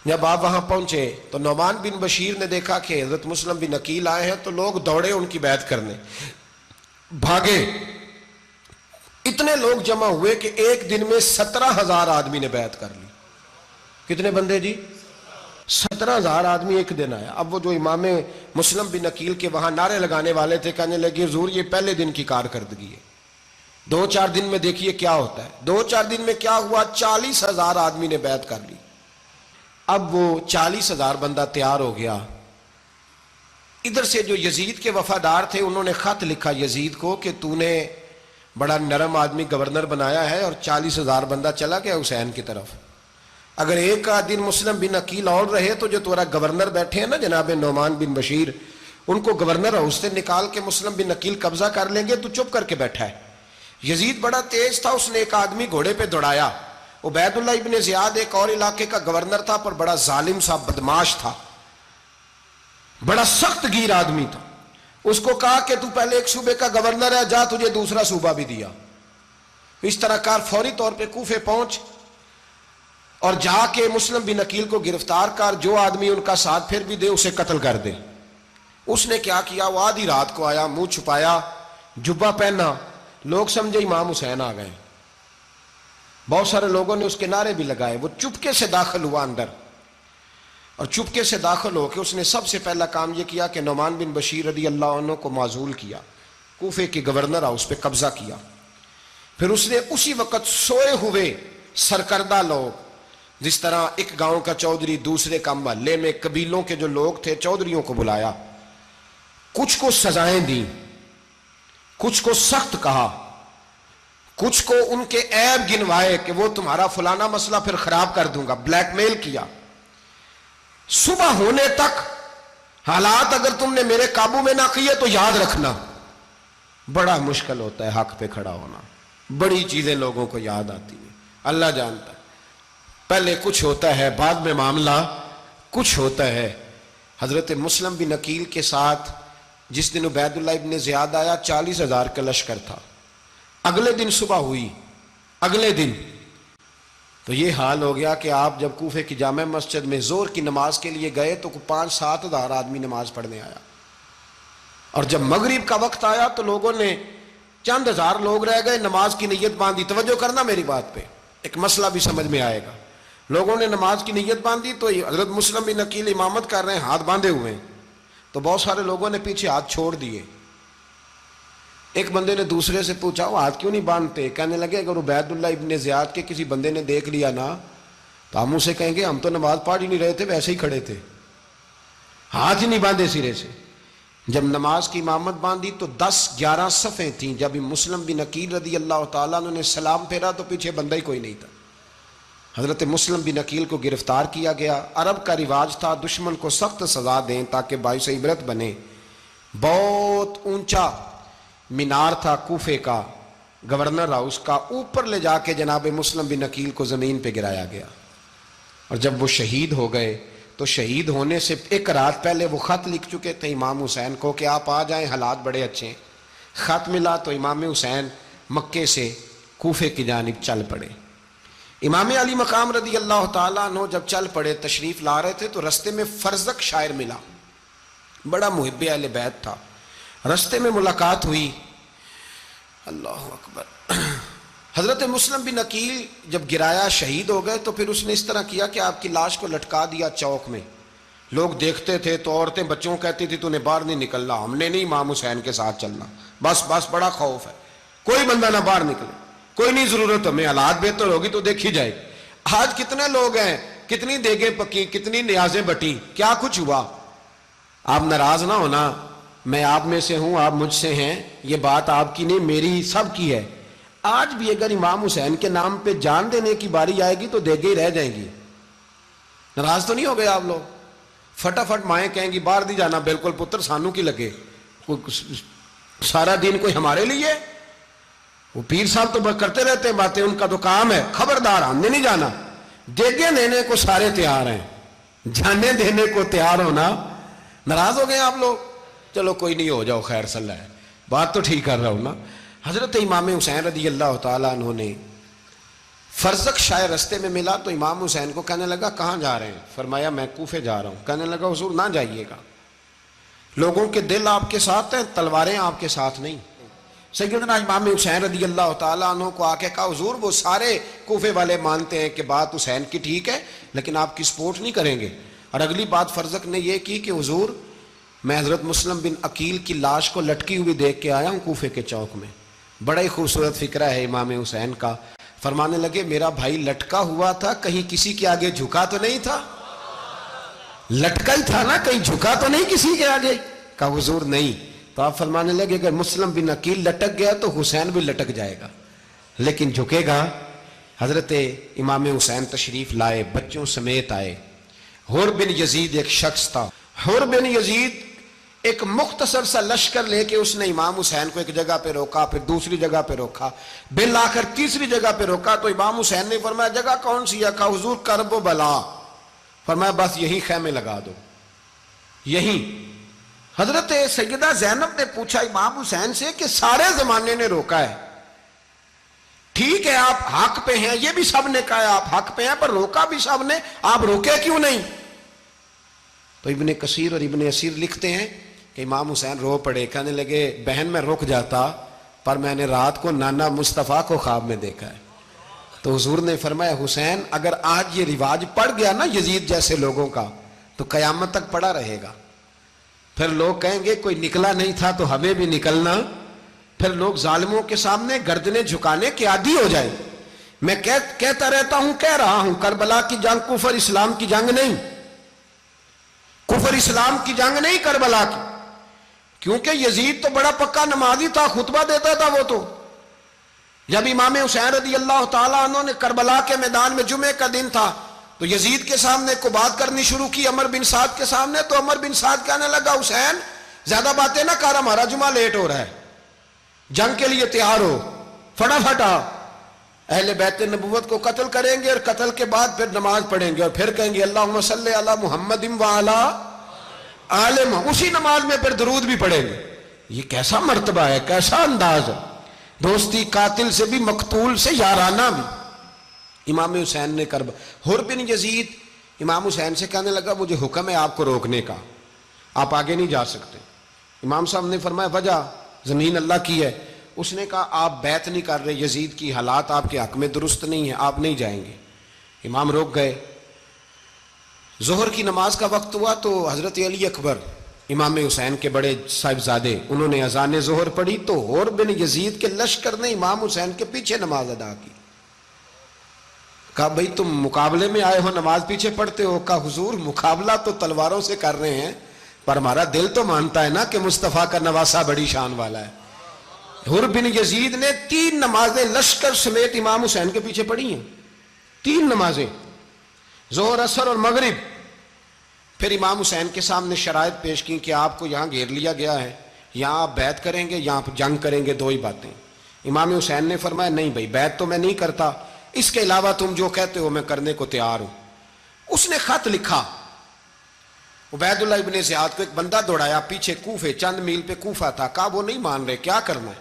جب آپ وہاں پہنچے تو نعمان بن بشیر نے دیکھا کہ حضرت مسلم بن عقیل آئے ہیں, تو لوگ دوڑے ان کی بیعت کرنے, بھاگے. اتنے لوگ جمع ہوئے کہ ایک دن میں 17,000 آدمی نے بیعت کر لی. کتنے بندے جی؟ 17,000 آدمی ایک دن آیا. اب وہ جو امام مسلم بن عقیل کے وہاں نعرے لگانے والے تھے کہنے لگے حضور یہ پہلے دن کی کارکردگی ہے, 2-4 دن میں دیکھیے کیا ہوتا ہے. 2-4 دن میں کیا ہوا, 40,000 آدمی نے بیعت کر لی. اب وہ 40,000 بندہ تیار ہو گیا. ادھر سے جو یزید کے وفادار تھے انہوں نے خط لکھا یزید کو کہ تو نے بڑا نرم آدمی گورنر بنایا ہے اور 40,000 بندہ چلا گیا حسین کی طرف. اگر ایک دن مسلم بن عقیل اور رہے تو جو تمہارا گورنر بیٹھے ہیں نا جناب نعمان بن بشیر, ان کو گورنر ہاؤس سے نکال کے مسلم بن عقیل قبضہ کر لیں گے. تو چپ کر کے بیٹھا ہے. یزید بڑا تیز تھا, اس نے ایک آدمی گھوڑے پہ دوڑایا. عبید اللہ ابن زیاد ایک اور علاقے کا گورنر تھا پر بڑا ظالم سا بدماش تھا, بڑا سخت گیر آدمی تھا. اس کو کہا کہ تو پہلے ایک صوبے کا گورنر ہے, جا تجھے دوسرا صوبہ بھی دیا. اس طرح کار فوری طور پہ کوفے پہنچ اور جا کے مسلم بن عقیل کو گرفتار کر, جو آدمی ان کا ساتھ پھر بھی دے اسے قتل کر دے. اس نے کیا کیا, وہ آدھی رات کو آیا, منہ چھپایا, جبہ پہنا, لوگ سمجھے امام حسین آ گئے. بہت سارے لوگوں نے اس کے نعرے بھی لگائے. وہ چپکے سے داخل ہوا اندر, اور چپکے سے داخل ہو کے اس نے سب سے پہلا کام یہ کیا کہ نعمان بن بشیر رضی اللہ عنہ کو معزول کیا, کوفے کے گورنر اس پہ قبضہ کیا. پھر اس نے اسی وقت سوئے ہوئے سرکردہ لوگ, جس طرح ایک گاؤں کا چودھری دوسرے کا محلے میں قبیلوں کے جو لوگ تھے چودھریوں کو بلایا, کچھ کو سزائیں دیں, کچھ کو سخت کہا, کچھ کو ان کے عیب گنوائے کہ وہ تمہارا فلانا مسئلہ پھر خراب کر دوں گا, بلیک میل کیا. صبح ہونے تک حالات اگر تم نے میرے قابو میں نہ کیے تو یاد رکھنا بڑا مشکل ہوتا ہے حق پہ کھڑا ہونا. بڑی چیزیں لوگوں کو یاد آتی ہیں, اللہ جانتا ہے. پہلے کچھ ہوتا ہے, بعد میں معاملہ کچھ ہوتا ہے. حضرت مسلم بن عقیل کے ساتھ جس دن عبید اللہ ابن زیاد آیا 40,000 کا لشکر تھا. اگلے دن صبح ہوئی, اگلے دن تو یہ حال ہو گیا کہ آپ جب کوفے کی جامع مسجد میں زور کی نماز کے لیے گئے تو 5-7 ہزار آدمی نماز پڑھنے آیا. اور جب مغرب کا وقت آیا تو لوگوں نے چند ہزار لوگ رہ گئے, نماز کی نیت باندھی. توجہ کرنا میری بات پہ, ایک مسئلہ بھی سمجھ میں آئے گا. لوگوں نے نماز کی نیت باندھی تو حضرت مسلم بن عقیل امامت کر رہے ہیں, ہاتھ باندھے ہوئے ہیں. تو بہت سارے لوگوں نے پیچھے ہاتھ چھوڑ دیے. ایک بندے نے دوسرے سے پوچھا وہ ہاتھ کیوں نہیں باندھتے؟ کہنے لگے اگر عبید اللہ ابن زیاد کے کسی بندے نے دیکھ لیا نا تو ہم اسے کہیں گے ہم تو نماز پڑھ ہی نہیں رہے تھے, ویسے ہی کھڑے تھے, ہاتھ ہی نہیں باندھے سرے سے. جب نماز کی امامت باندھی تو 10-11 صفیں تھیں. جب مسلم بن عقیل رضی اللہ تعالیٰ عنہ نے سلام پھیرا تو پیچھے بندہ ہی کوئی نہیں تھا. حضرت مسلم بن عقیل کو گرفتار کیا گیا. عرب کا رواج تھا دشمن کو سخت سزا دیں تاکہ باعث عبرت بنے. بہت اونچا مینار تھا کوفے کا, گورنر ہاؤس کا, اوپر لے جا کے جناب مسلم بن عقیل کو زمین پہ گرایا گیا. اور جب وہ شہید ہو گئے تو شہید ہونے سے ایک رات پہلے وہ خط لکھ چکے تھے امام حسین کو کہ آپ آ جائیں, حالات بڑے اچھے ہیں. خط ملا تو امام حسین مکے سے کوفے کی جانب چل پڑے. امام علی مقام رضی اللہ تعالیٰ عنہ جب چل پڑے تشریف لا رہے تھے تو رستے میں فرزق شاعر ملا, بڑا محب اہل بیت تھا. رستے میں ملاقات ہوئی, اللہ اکبر. حضرت مسلم بن عقیل جب گرایا شہید ہو گئے تو پھر اس نے اس طرح کیا کہ آپ کی لاش کو لٹکا دیا چوک میں. لوگ دیکھتے تھے تو عورتیں بچوں کہتی تھی تو نے باہر نہیں نکلنا, ہم نے نہیں امام حسین کے ساتھ چلنا, بس بڑا خوف ہے, کوئی بندہ نہ باہر نکلے, کوئی نہیں ضرورت ہمیں, حالات بہتر ہوگی تو دیکھی جائے. آج کتنے لوگ ہیں, کتنی دیگیں پکی, کتنی نیازیں بٹی, کیا کچھ ہوا. آپ ناراض نہ ہونا, میں آپ میں سے ہوں, آپ مجھ سے ہیں, یہ بات آپ کی نہیں میری سب کی ہے. آج بھی اگر امام حسین کے نام پہ جان دینے کی باری آئے گی تو دیگیں ہی رہ جائیں گی. ناراض تو نہیں ہو گئے آپ لوگ؟ فٹافٹ مائیں کہیں گی باہر دی جانا, بالکل پتر سانو کی لگے, سارا دن کوئی ہمارے لیے. وہ پیر صاحب تو کرتے رہتے ہیں باتیں, ان کا تو کام ہے, خبردار ہم نے نہیں جانا. دیگیں دینے کو سارے تیار ہیں, جانے دینے کو تیار ہونا. ناراض ہو گئے آپ لوگ؟ چلو کوئی نہیں, ہو جاؤ, خیر صلی اللہ ہے, بات تو ٹھیک کر رہا ہوں نا. حضرت امام حسین رضی اللہ تعالیٰ عنہ نے فرزق شاعر رستے میں ملا تو امام حسین کو کہنے لگا کہاں جا رہے ہیں؟ فرمایا میں کوفے جا رہا ہوں. کہنے لگا حضور نہ جائیے گا, لوگوں کے دل آپ کے ساتھ ہیں, تلواریں آپ کے ساتھ نہیں. سیدنا امام حسین رضی اللہ تعالیٰ عنہ کو آ کے کہا حضور وہ سارے کوفے والے مانتے ہیں کہ بات حسین کی ٹھیک ہے لیکن آپ کی سپورٹ نہیں کریں گے. اور اگلی بات فرزق نے یہ کی کہ حضور میں حضرت مسلم بن عقیل کی لاش کو لٹکی ہوئی دیکھ کے آیا ہوں کوفے کے چوک میں. بڑا ہی خوبصورت فکرہ ہے امام حسین کا. فرمانے لگے میرا بھائی لٹکا ہوا تھا, کہیں کسی کے آگے جھکا تو نہیں تھا؟ لٹکا ہی تھا نا, کہیں جھکا تو نہیں کسی کے آگے؟ کہا حضور نہیں. تو آپ فرمانے لگے اگر مسلم بن عقیل لٹک گیا تو حسین بھی لٹک جائے گا, لیکن جھکے گا. حضرت امام حسین تشریف لائے, بچوں سمیت آئے. حر بن یزید ایک شخص تھا. حر بن یزید ایک مختصر سا لشکر لے کے اس نے امام حسین کو ایک جگہ پہ روکا, پھر دوسری جگہ پہ روکا, بالآخر تیسری جگہ پہ روکا. تو امام حسین نے فرمایا جگہ کون سی ہے؟ کہا حضور کرب و بلا. فرمایا بس یہی خیمے لگا دو, یہی. حضرت سیدہ زینب نے پوچھا امام حسین سے کہ سارے زمانے نے روکا ہے, ٹھیک ہے آپ حق پہ ہیں, یہ بھی سب نے کہا آپ حق پہ ہیں, پر روکا بھی سب نے, آپ روکے کیوں نہیں؟ تو ابن کثیر اور ابن اسیر لکھتے ہیں کہ امام حسین رو پڑے. کہنے لگے بہن میں رک جاتا پر میں نے رات کو نانا مصطفیٰ کو خواب میں دیکھا ہے. تو حضور نے فرمایا حسین اگر آج یہ رواج پڑ گیا نا یزید جیسے لوگوں کا تو قیامت تک پڑا رہے گا. پھر لوگ کہیں گے کوئی نکلا نہیں تھا تو ہمیں بھی نکلنا. پھر لوگ ظالموں کے سامنے گردنیں جھکانے کے عادی ہو جائیں. میں کہتا رہتا ہوں, کہہ رہا ہوں, کربلا کی جنگ کفر اسلام کی جنگ نہیں, کفر اسلام کی جنگ نہیں کربلا کی. کیونکہ یزید تو بڑا پکا نمازی تھا, خطبہ دیتا تھا. وہ تو جب امام حسین رضی اللہ تعالیٰ عنہ نے کربلا کے میدان میں جمعے کا دن تھا تو یزید کے سامنے کو بات کرنی شروع کی, عمر بن سعد کے سامنے. تو عمر بن سعد کہنے لگا حسین زیادہ باتیں نہ کر, ہمارا جمعہ لیٹ ہو رہا ہے, جنگ کے لیے تیار ہو, فٹافٹ آ. اہل بیت نبوت کو قتل کریں گے اور قتل کے بعد پھر نماز پڑھیں گے اور پھر کہیں گے اللہم صلی علی محمد وعلی آل محمد, اسی نماز میں پھر درود بھی پڑھیں گے. یہ کیسا مرتبہ ہے, کیسا انداز ہے, دوستی قاتل سے بھی مقتول سے یارانہ بھی. امام حسین نے حر بن یزید امام حسین سے کہنے لگا مجھے حکم ہے آپ کو روکنے کا, آپ آگے نہیں جا سکتے. امام صاحب نے فرمایا وجہ زمین اللہ کی ہے. اس نے کہا آپ بیعت نہیں کر رہے, یزید کی حالات آپ کے حق میں درست نہیں ہیں, آپ نہیں جائیں گے. امام روک گئے. ظہر کی نماز کا وقت ہوا تو حضرت علی اکبر امام حسین کے بڑے صاحبزادے, انہوں نے اذان ظہر پڑھی تو حور بن یزید کے لشکر نے امام حسین کے پیچھے نماز ادا کی. کہا بھئی تم مقابلے میں آئے ہو, نماز پیچھے پڑھتے ہو؟ کہا حضور مقابلہ تو تلواروں سے کر رہے ہیں, پر ہمارا دل تو مانتا ہے نا کہ مصطفیٰ کا نواسہ بڑی شان والا ہے. حر بن یزید نے 3 نمازیں لشکر سمیت امام حسین کے پیچھے پڑھی ہیں, 3 نمازیں, ظہر اثر اور مغرب. پھر امام حسین کے سامنے شرائط پیش کی کہ آپ کو یہاں گھیر لیا گیا ہے, یہاں آپ بیعت کریں گے, یہاں جنگ کریں گے, 2 ہی باتیں. امام حسین نے فرمایا نہیں بھائی بیعت تو میں نہیں کرتا, اس کے علاوہ تم جو کہتے ہو میں کرنے کو تیار ہوں. اس نے خط لکھا, عبید اللہ ابن زیاد کو ایک بندہ دوڑایا پیچھے کوفے, چند میل پہ کوفہ تھا. کہا وہ نہیں مان رہے, کیا کرنا ہے؟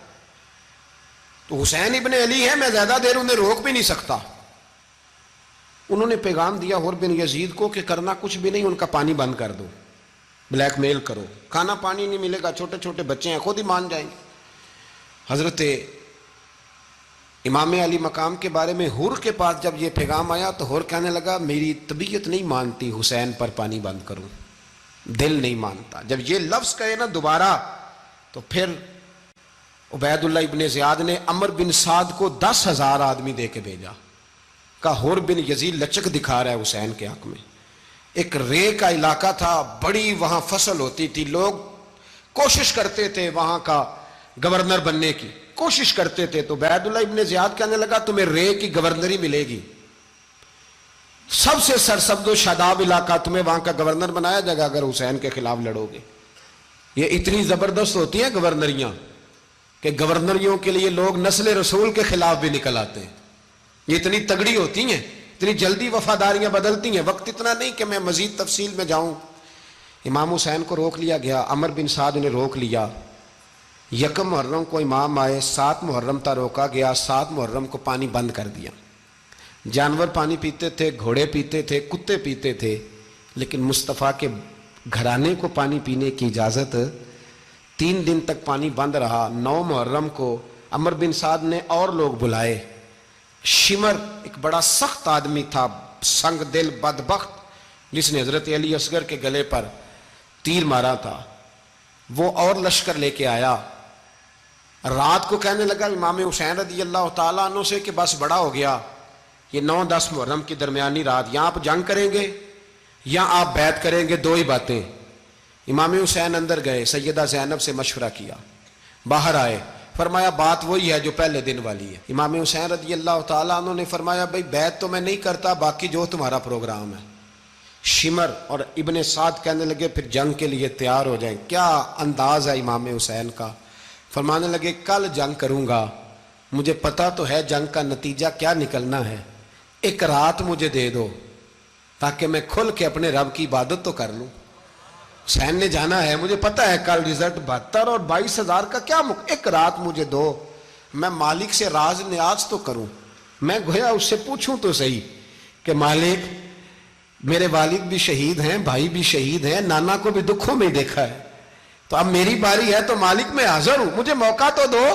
تو حسین ابن علی ہے, میں زیادہ دیر انہیں روک بھی نہیں سکتا. انہوں نے پیغام دیا حر بن یزید کو کہ کرنا کچھ بھی نہیں, ان کا پانی بند کر دو, بلیک میل کرو, کھانا پانی نہیں ملے گا, چھوٹے چھوٹے بچے ہیں, خود ہی مان جائیں گے. حضرت امام علی مقام کے بارے میں حر کے پاس جب یہ پیغام آیا تو حر کہنے لگا میری طبیعت نہیں مانتی حسین پر پانی بند کروں, دل نہیں مانتا. جب یہ لفظ کہے نا دوبارہ تو پھر عبید اللہ ابن زیاد نے عمر بن سعد کو 10,000 آدمی دے کے بھیجا. کہا حر بن یزید لچک دکھا رہا ہے حسین کے حق میں. ایک رے کا علاقہ تھا, بڑی وہاں فصل ہوتی تھی, لوگ کوشش کرتے تھے وہاں کا گورنر بننے کی, کوشش کرتے تھے. تو عبید اللہ ابن زیاد کہنے لگا تمہیں رے کی گورنری ملے گی, سب سے سرسبز و شاداب علاقہ, تمہیں وہاں کا گورنر بنایا جائے گا اگر حسین کے خلاف لڑو گے. یہ اتنی زبردست ہوتی ہیں گورنریاں کہ گورنریوں کے لیے لوگ نسل رسول کے خلاف بھی نکل آتے ہیں. یہ اتنی تگڑی ہوتی ہیں, اتنی جلدی وفاداریاں بدلتی ہیں. وقت اتنا نہیں کہ میں مزید تفصیل میں جاؤں. امام حسین کو روک لیا گیا, عمر بن سعد نے روک لیا. 1 محرم کو امام آئے, 7 محرم تا روکا گیا, 7 محرم کو پانی بند کر دیا. جانور پانی پیتے تھے, گھوڑے پیتے تھے, کتے پیتے تھے, لیکن مصطفیٰ کے گھرانے کو پانی پینے کی اجازت. 3 دن تک پانی بند رہا. 9 محرم کو عمر بن سعد نے اور لوگ بلائے. شمر ایک بڑا سخت آدمی تھا, سنگ دل بدبخت, جس نے حضرت علی اصغر کے گلے پر تیر مارا تھا, وہ اور لشکر لے کے آیا. رات کو کہنے لگا امام حسین رضی اللہ تعالیٰ عنہ سے کہ بس بڑا ہو گیا, یہ 9-10 محرم کی درمیانی رات, یہاں آپ جنگ کریں گے یا آپ بیعت کریں گے, 2 ہی باتیں. امام حسین اندر گئے, سیدہ زینب سے مشورہ کیا, باہر آئے, فرمایا بات وہی ہے جو پہلے دن والی ہے. امام حسین رضی اللہ تعالیٰ عنہ نے فرمایا بھئی بیعت تو میں نہیں کرتا, باقی جو تمہارا پروگرام ہے. شمر اور ابن سعد کہنے لگے پھر جنگ کے لیے تیار ہو جائیں. کیا انداز ہے امام حسین کا. فرمانے لگے کل جنگ کروں گا, مجھے پتا تو ہے جنگ کا نتیجہ کیا نکلنا ہے, 1 رات مجھے دے دو تاکہ میں کھل کے اپنے رب کی عبادت تو کر لوں. حسین نے جانا ہے, مجھے پتا ہے کل رزلٹ 72 اور 22,000 کا کیا 1 رات مجھے دو, میں مالک سے راز نیاز تو کروں. میں گویا اس سے پوچھوں تو صحیح کہ مالک میرے والد بھی شہید ہیں, بھائی بھی شہید ہیں, نانا کو بھی دکھوں میں دیکھا ہے, تو اب میری باری ہے تو مالک میں حاضر ہوں, مجھے موقع تو دو.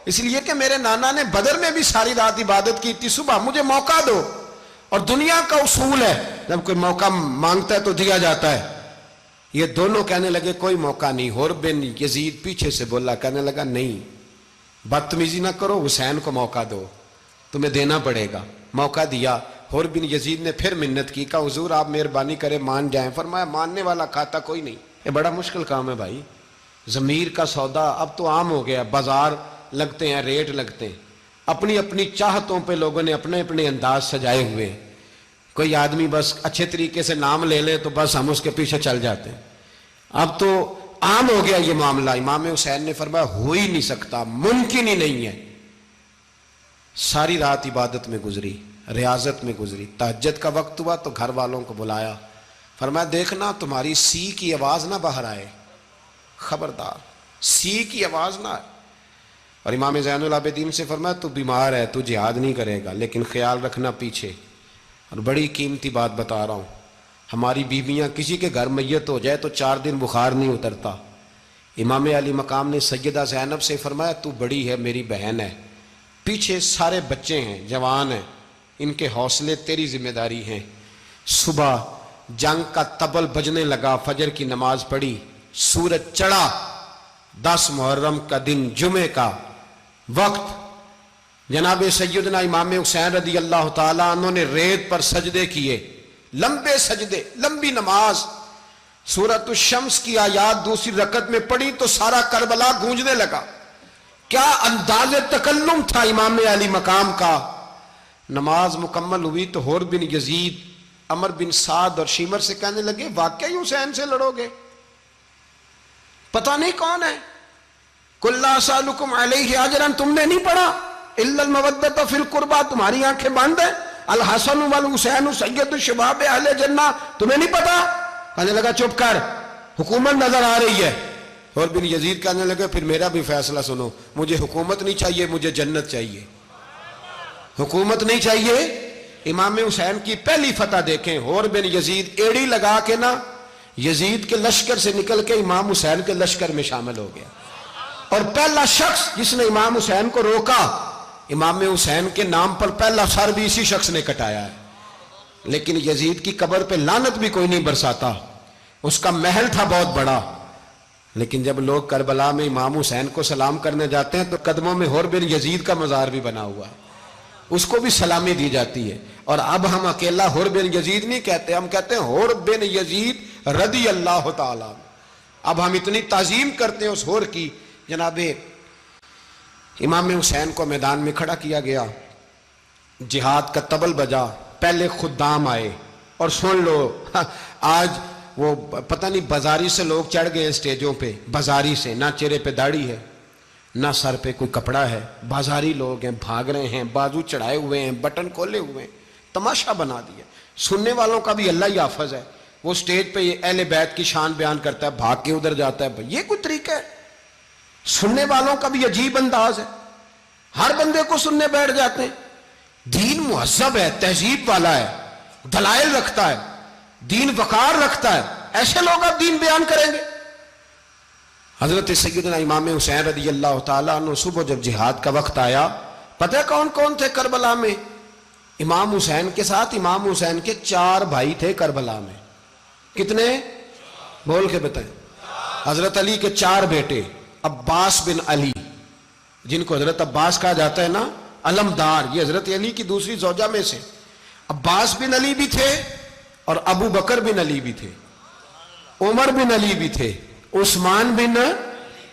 اس لیے کہ میرے نانا نے بدر میں بھی ساری رات عبادت کی تھی, صبح مجھے موقع دو. اور دنیا کا اصول ہے جب کوئی موقع مانگتا ہے تو دیا جاتا ہے. یہ دونوں کہنے لگے کوئی موقع نہیں. حر بن یزید پیچھے سے بولا, کہنے لگا نہیں بدتمیزی نہ کرو, حسین کو موقع دو, تمہیں دینا پڑے گا. موقع دیا. حر بن یزید نے پھر منت کی, کہا حضور آپ مہربانی کرے مان جائیں. فرمایا ماننے والا کھاتا کوئی نہیں. یہ بڑا مشکل کام ہے بھائی, ضمیر کا سودا اب تو عام ہو گیا, بازار لگتے ہیں, ریٹ لگتے ہیں, اپنی اپنی چاہتوں پہ لوگوں نے اپنے اپنے انداز سجائے ہوئے. کوئی آدمی بس اچھے طریقے سے نام لے لے تو بس ہم اس کے پیچھے چل جاتے ہیں. اب تو عام ہو گیا یہ معاملہ. امام حسین نے فرمایا ہو ہی نہیں سکتا, ممکن ہی نہیں ہے. ساری رات عبادت میں گزری, ریاضت میں گزری. تہجد کا وقت ہوا تو گھر والوں کو بلایا, فرمایا دیکھنا تمہاری سی کی آواز نہ باہر آئے, خبردار سی کی آواز نہ آئے. اور امام زین العابدین سے فرمایا تو بیمار ہے, تو جہاد نہیں کرے گا, لیکن خیال رکھنا پیچھے. اور بڑی قیمتی بات بتا رہا ہوں, ہماری بیویاں کسی کے گھر میت ہو جائے تو 4 دن بخار نہیں اترتا, امام علی مقام نے سیدہ زینب سے فرمایا تو بڑی ہے، میری بہن ہے، پیچھے سارے بچے ہیں، جوان ہیں، ان کے حوصلے تیری ذمہ داری ہیں۔ صبح جنگ کا طبل بجنے لگا، فجر کی نماز پڑھی، سورج چڑھا، 10 محرم کا دن، جمعے کا وقت، جناب سیدنا امام حسین رضی اللہ تعالیٰ عنہ نے ریت پر سجدے کیے، لمبے سجدے، لمبی نماز، سورۃ الشمس کی آیات دوسری رکعت میں پڑھی تو سارا کربلا گونجنے لگا۔ کیا انداز تکلم تھا امام علی مقام کا۔ نماز مکمل ہوئی تو حور بن یزید، عمر بن سعد اور شیمر سے کہنے لگے واقعی حسین سے لڑو گے؟ پتہ نہیں کون ہے۔ قُلْ لَا أَسْأَلُكُمْ عَلَيْهِ أَجْرًا، تم نے نہیں پڑھا، إِلَّا الْمَوَدَّةَ فِي الْقُرْبَى، تمہاری آنکھیں بند ہیں، الحسن والحسین سید الشباب اہل جنہ، تمہیں نہیں پتا؟ کہنے لگا چپ کر، حکومت نظر آ رہی ہے۔ اور بن یزید کہنے لگے پھر میرا بھی فیصلہ سنو، مجھے حکومت نہیں چاہیے، مجھے جنت چاہیے۔ حکومت نہیں چاہیے۔ امام حسین کی پہلی فتح دیکھیں، اور بن یزید ایڑی لگا کے نا یزید کے لشکر سے نکل کے امام حسین کے لشکر میں شامل ہو گیا، اور پہلا شخص جس نے امام حسین کو روکا، امام حسین کے نام پر پہلا سر بھی اسی شخص نے کٹایا ہے۔ لیکن یزید کی قبر پہ لعنت بھی کوئی نہیں برساتا، اس کا محل تھا بہت بڑا، لیکن جب لوگ کربلا میں امام حسین کو سلام کرنے جاتے ہیں تو قدموں میں حور بن یزید کا مزار بھی بنا ہوا ہے، اس کو بھی سلامی دی جاتی ہے۔ اور اب ہم اکیلا حور بن یزید نہیں کہتے، ہم کہتے ہیں حور بن یزید رضی اللہ تعالیٰ۔ اب ہم اتنی تعظیم کرتے ہیں اس حور کی۔ جناب امام حسین کو میدان میں کھڑا کیا گیا، جہاد کا طبل بجا، پہلے خدام آئے، اور سن لو آج وہ پتہ نہیں بازاری سے لوگ چڑھ گئے ہیں سٹیجوں پہ، بازاری سے، نہ چہرے پہ داڑھی ہے، نہ سر پہ کوئی کپڑا ہے، بازاری لوگ ہیں، بھاگ رہے ہیں، بازو چڑھائے ہوئے ہیں، بٹن کھولے ہوئے ہیں، تماشا بنا دیا۔ سننے والوں کا بھی اللہ ہی حافظ ہے، وہ سٹیج پہ یہ اہل بیت کی شان بیان کرتا ہے، بھاگ کے ادھر جاتا ہے، یہ کوئی طریقہ ہے؟ سننے والوں کا بھی عجیب انداز ہے، ہر بندے کو سننے بیٹھ جاتے ہیں۔ دین مہذب ہے، تہذیب والا ہے، دلائل رکھتا ہے، دین وقار رکھتا ہے، ایسے لوگ اب دین بیان کریں گے؟ حضرت سیدنا امام حسین رضی اللہ تعالیٰ عنہ صبح جب جہاد کا وقت آیا، پتہ ہے کون کون تھے کربلا میں؟ امام حسین کے ساتھ امام حسین کے 4 بھائی تھے کربلا میں۔ کتنے؟ بول کے بتائیں۔ حضرت علی کے 4 بیٹے، عباس بن علی، جن کو حضرت عباس کہا جاتا ہے نا، علمدار، یہ حضرت علی کی دوسری زوجہ میں سے۔ عباس بن علی بھی تھے، اور ابو بکر بن علی بھی تھے، عمر بن علی بھی تھے، عثمان بن،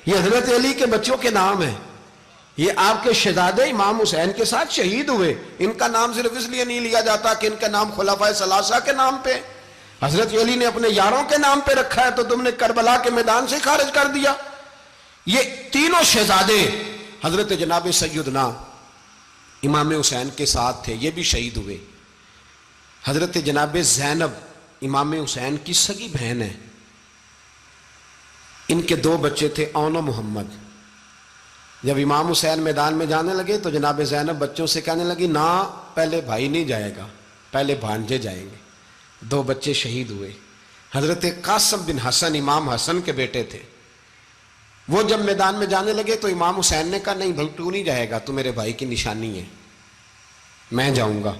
یہ حضرت علی کے بچوں کے نام ہیں۔ یہ آپ کے شہزادے امام حسین کے ساتھ شہید ہوئے، ان کا نام صرف اس لیے نہیں لیا جاتا کہ ان کا نام خلفائے ثلاثہ کے نام پہ، حضرت علی نے اپنے یاروں کے نام پہ رکھا ہے، تو تم نے کربلا کے میدان سے خارج کر دیا۔ یہ تینوں شہزادے حضرت جناب سیدنا امام حسین کے ساتھ تھے، یہ بھی شہید ہوئے۔ حضرت جناب زینب امام حسین کی سگی بہن ہے، ان کے 2 بچے تھے، اون و محمد۔ جب امام حسین میدان میں جانے لگے تو جناب زینب بچوں سے کہنے لگی نہ، پہلے بھائی نہیں جائے گا، پہلے بھانجے جائیں گے۔ 2 بچے شہید ہوئے۔ حضرت قاسم بن حسن امام حسن کے بیٹے تھے، وہ جب میدان میں جانے لگے تو امام حسین نے کہا نہیں بھائی تو نہیں جائے گا، تو میرے بھائی کی نشانی ہے، میں جاؤں گا۔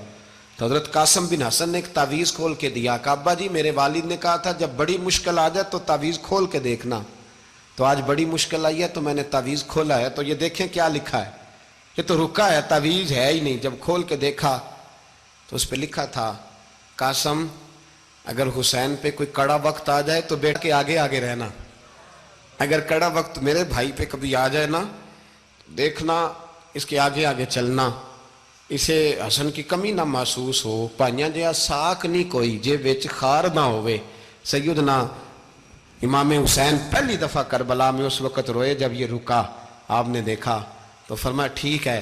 تو حضرت قاسم بن حسن نے ایک تعویذ کھول کے دیا کہ ابا جی میرے والد نے کہا تھا جب بڑی مشکل آ جائے تو تعویذ کھول کے دیکھنا، تو آج بڑی مشکل آئی ہے تو میں نے تعویذ کھولا ہے، تو یہ دیکھیں کیا لکھا ہے، یہ تو رکا ہے، تعویذ ہے ہی نہیں۔ جب کھول کے دیکھا تو اس پہ لکھا تھا قاسم اگر حسین پہ کوئی کڑا وقت آ جائے تو بیٹھ کے آگے آگے رہنا، اگر کڑا وقت میرے بھائی پہ کبھی آ جائے نا دیکھنا اس کے آگے آگے چلنا، اسے حسن کی کمی نہ محسوس ہو، پائیاں جہاں ساک نہیں کوئی جے وچ خار نہ ہوئے۔ سیدنا امام حسین پہلی دفعہ کربلا میں اس وقت روئے جب یہ رکا، آپ نے دیکھا تو فرمایا ٹھیک ہے،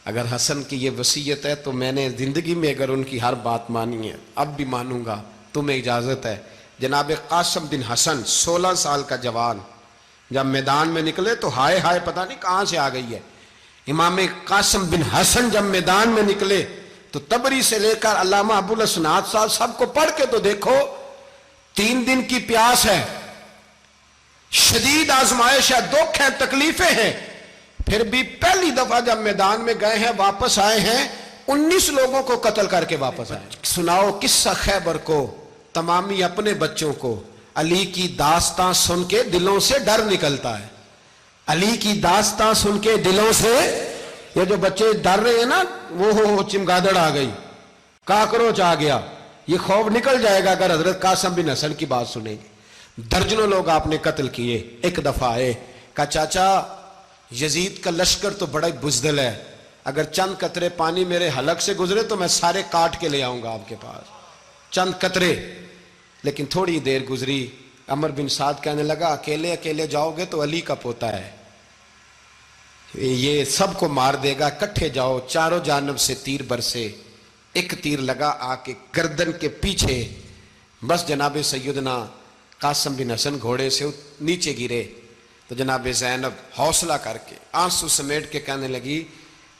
اگر حسن کی یہ وصیت ہے تو میں نے زندگی میں اگر ان کی ہر بات مانی ہے اب بھی مانوں گا، تمہیں اجازت ہے۔ جناب قاسم بن حسن 16 سال کا جوان جب میدان میں نکلے تو ہائے ہائے پتہ نہیں کہاں سے آ گئی ہے۔ امام قاسم بن حسن جب میدان میں نکلے تو تبری سے لے کر علامہ ابو الاسناد صاحب سب کو پڑھ کے تو دیکھو، 3 دن کی پیاس ہے، شدید آزمائش ہے، دکھ ہے، تکلیفیں ہیں، پھر بھی پہلی دفعہ جب میدان میں گئے ہیں واپس آئے ہیں 19 لوگوں کو قتل کر کے واپس آئے. سناؤ قصہ خیبر کو، تمامی اپنے بچوں کو. علی کی داستان سن کے دلوں سے ڈر نکلتا ہے. علی کی داستان سن کے دلوں سے، یہ جو بچے ڈر رہے ہیں نا، وہ چمگادڑ آ گئی، کاکروچ آ گیا، یہ خوف نکل جائے گا اگر حضرت قاسم بن حسن کی بات سنیں گے. درجنوں لوگ آپ نے قتل کیے. ایک دفعہ آئے، کہا چاچا یزید کا لشکر تو بڑا بزدل ہے، اگر چند قطرے پانی میرے حلق سے گزرے تو میں سارے کاٹ کے لے آؤں گا آپ کے پاس، چند قطرے. لیکن تھوڑی دیر گزری، عمر بن سعد کہنے لگا اکیلے اکیلے جاؤ گے تو علی کا پوتا ہے، یہ سب کو مار دے گا، کٹھے جاؤ. چاروں جانب سے تیر برسے، ایک تیر لگا آ کے گردن کے پیچھے، بس جناب سیدنا قاسم بن حسن گھوڑے سے نیچے گرے. تو جناب زینب حوصلہ کر کے آنسو سمیٹ کے کہنے لگی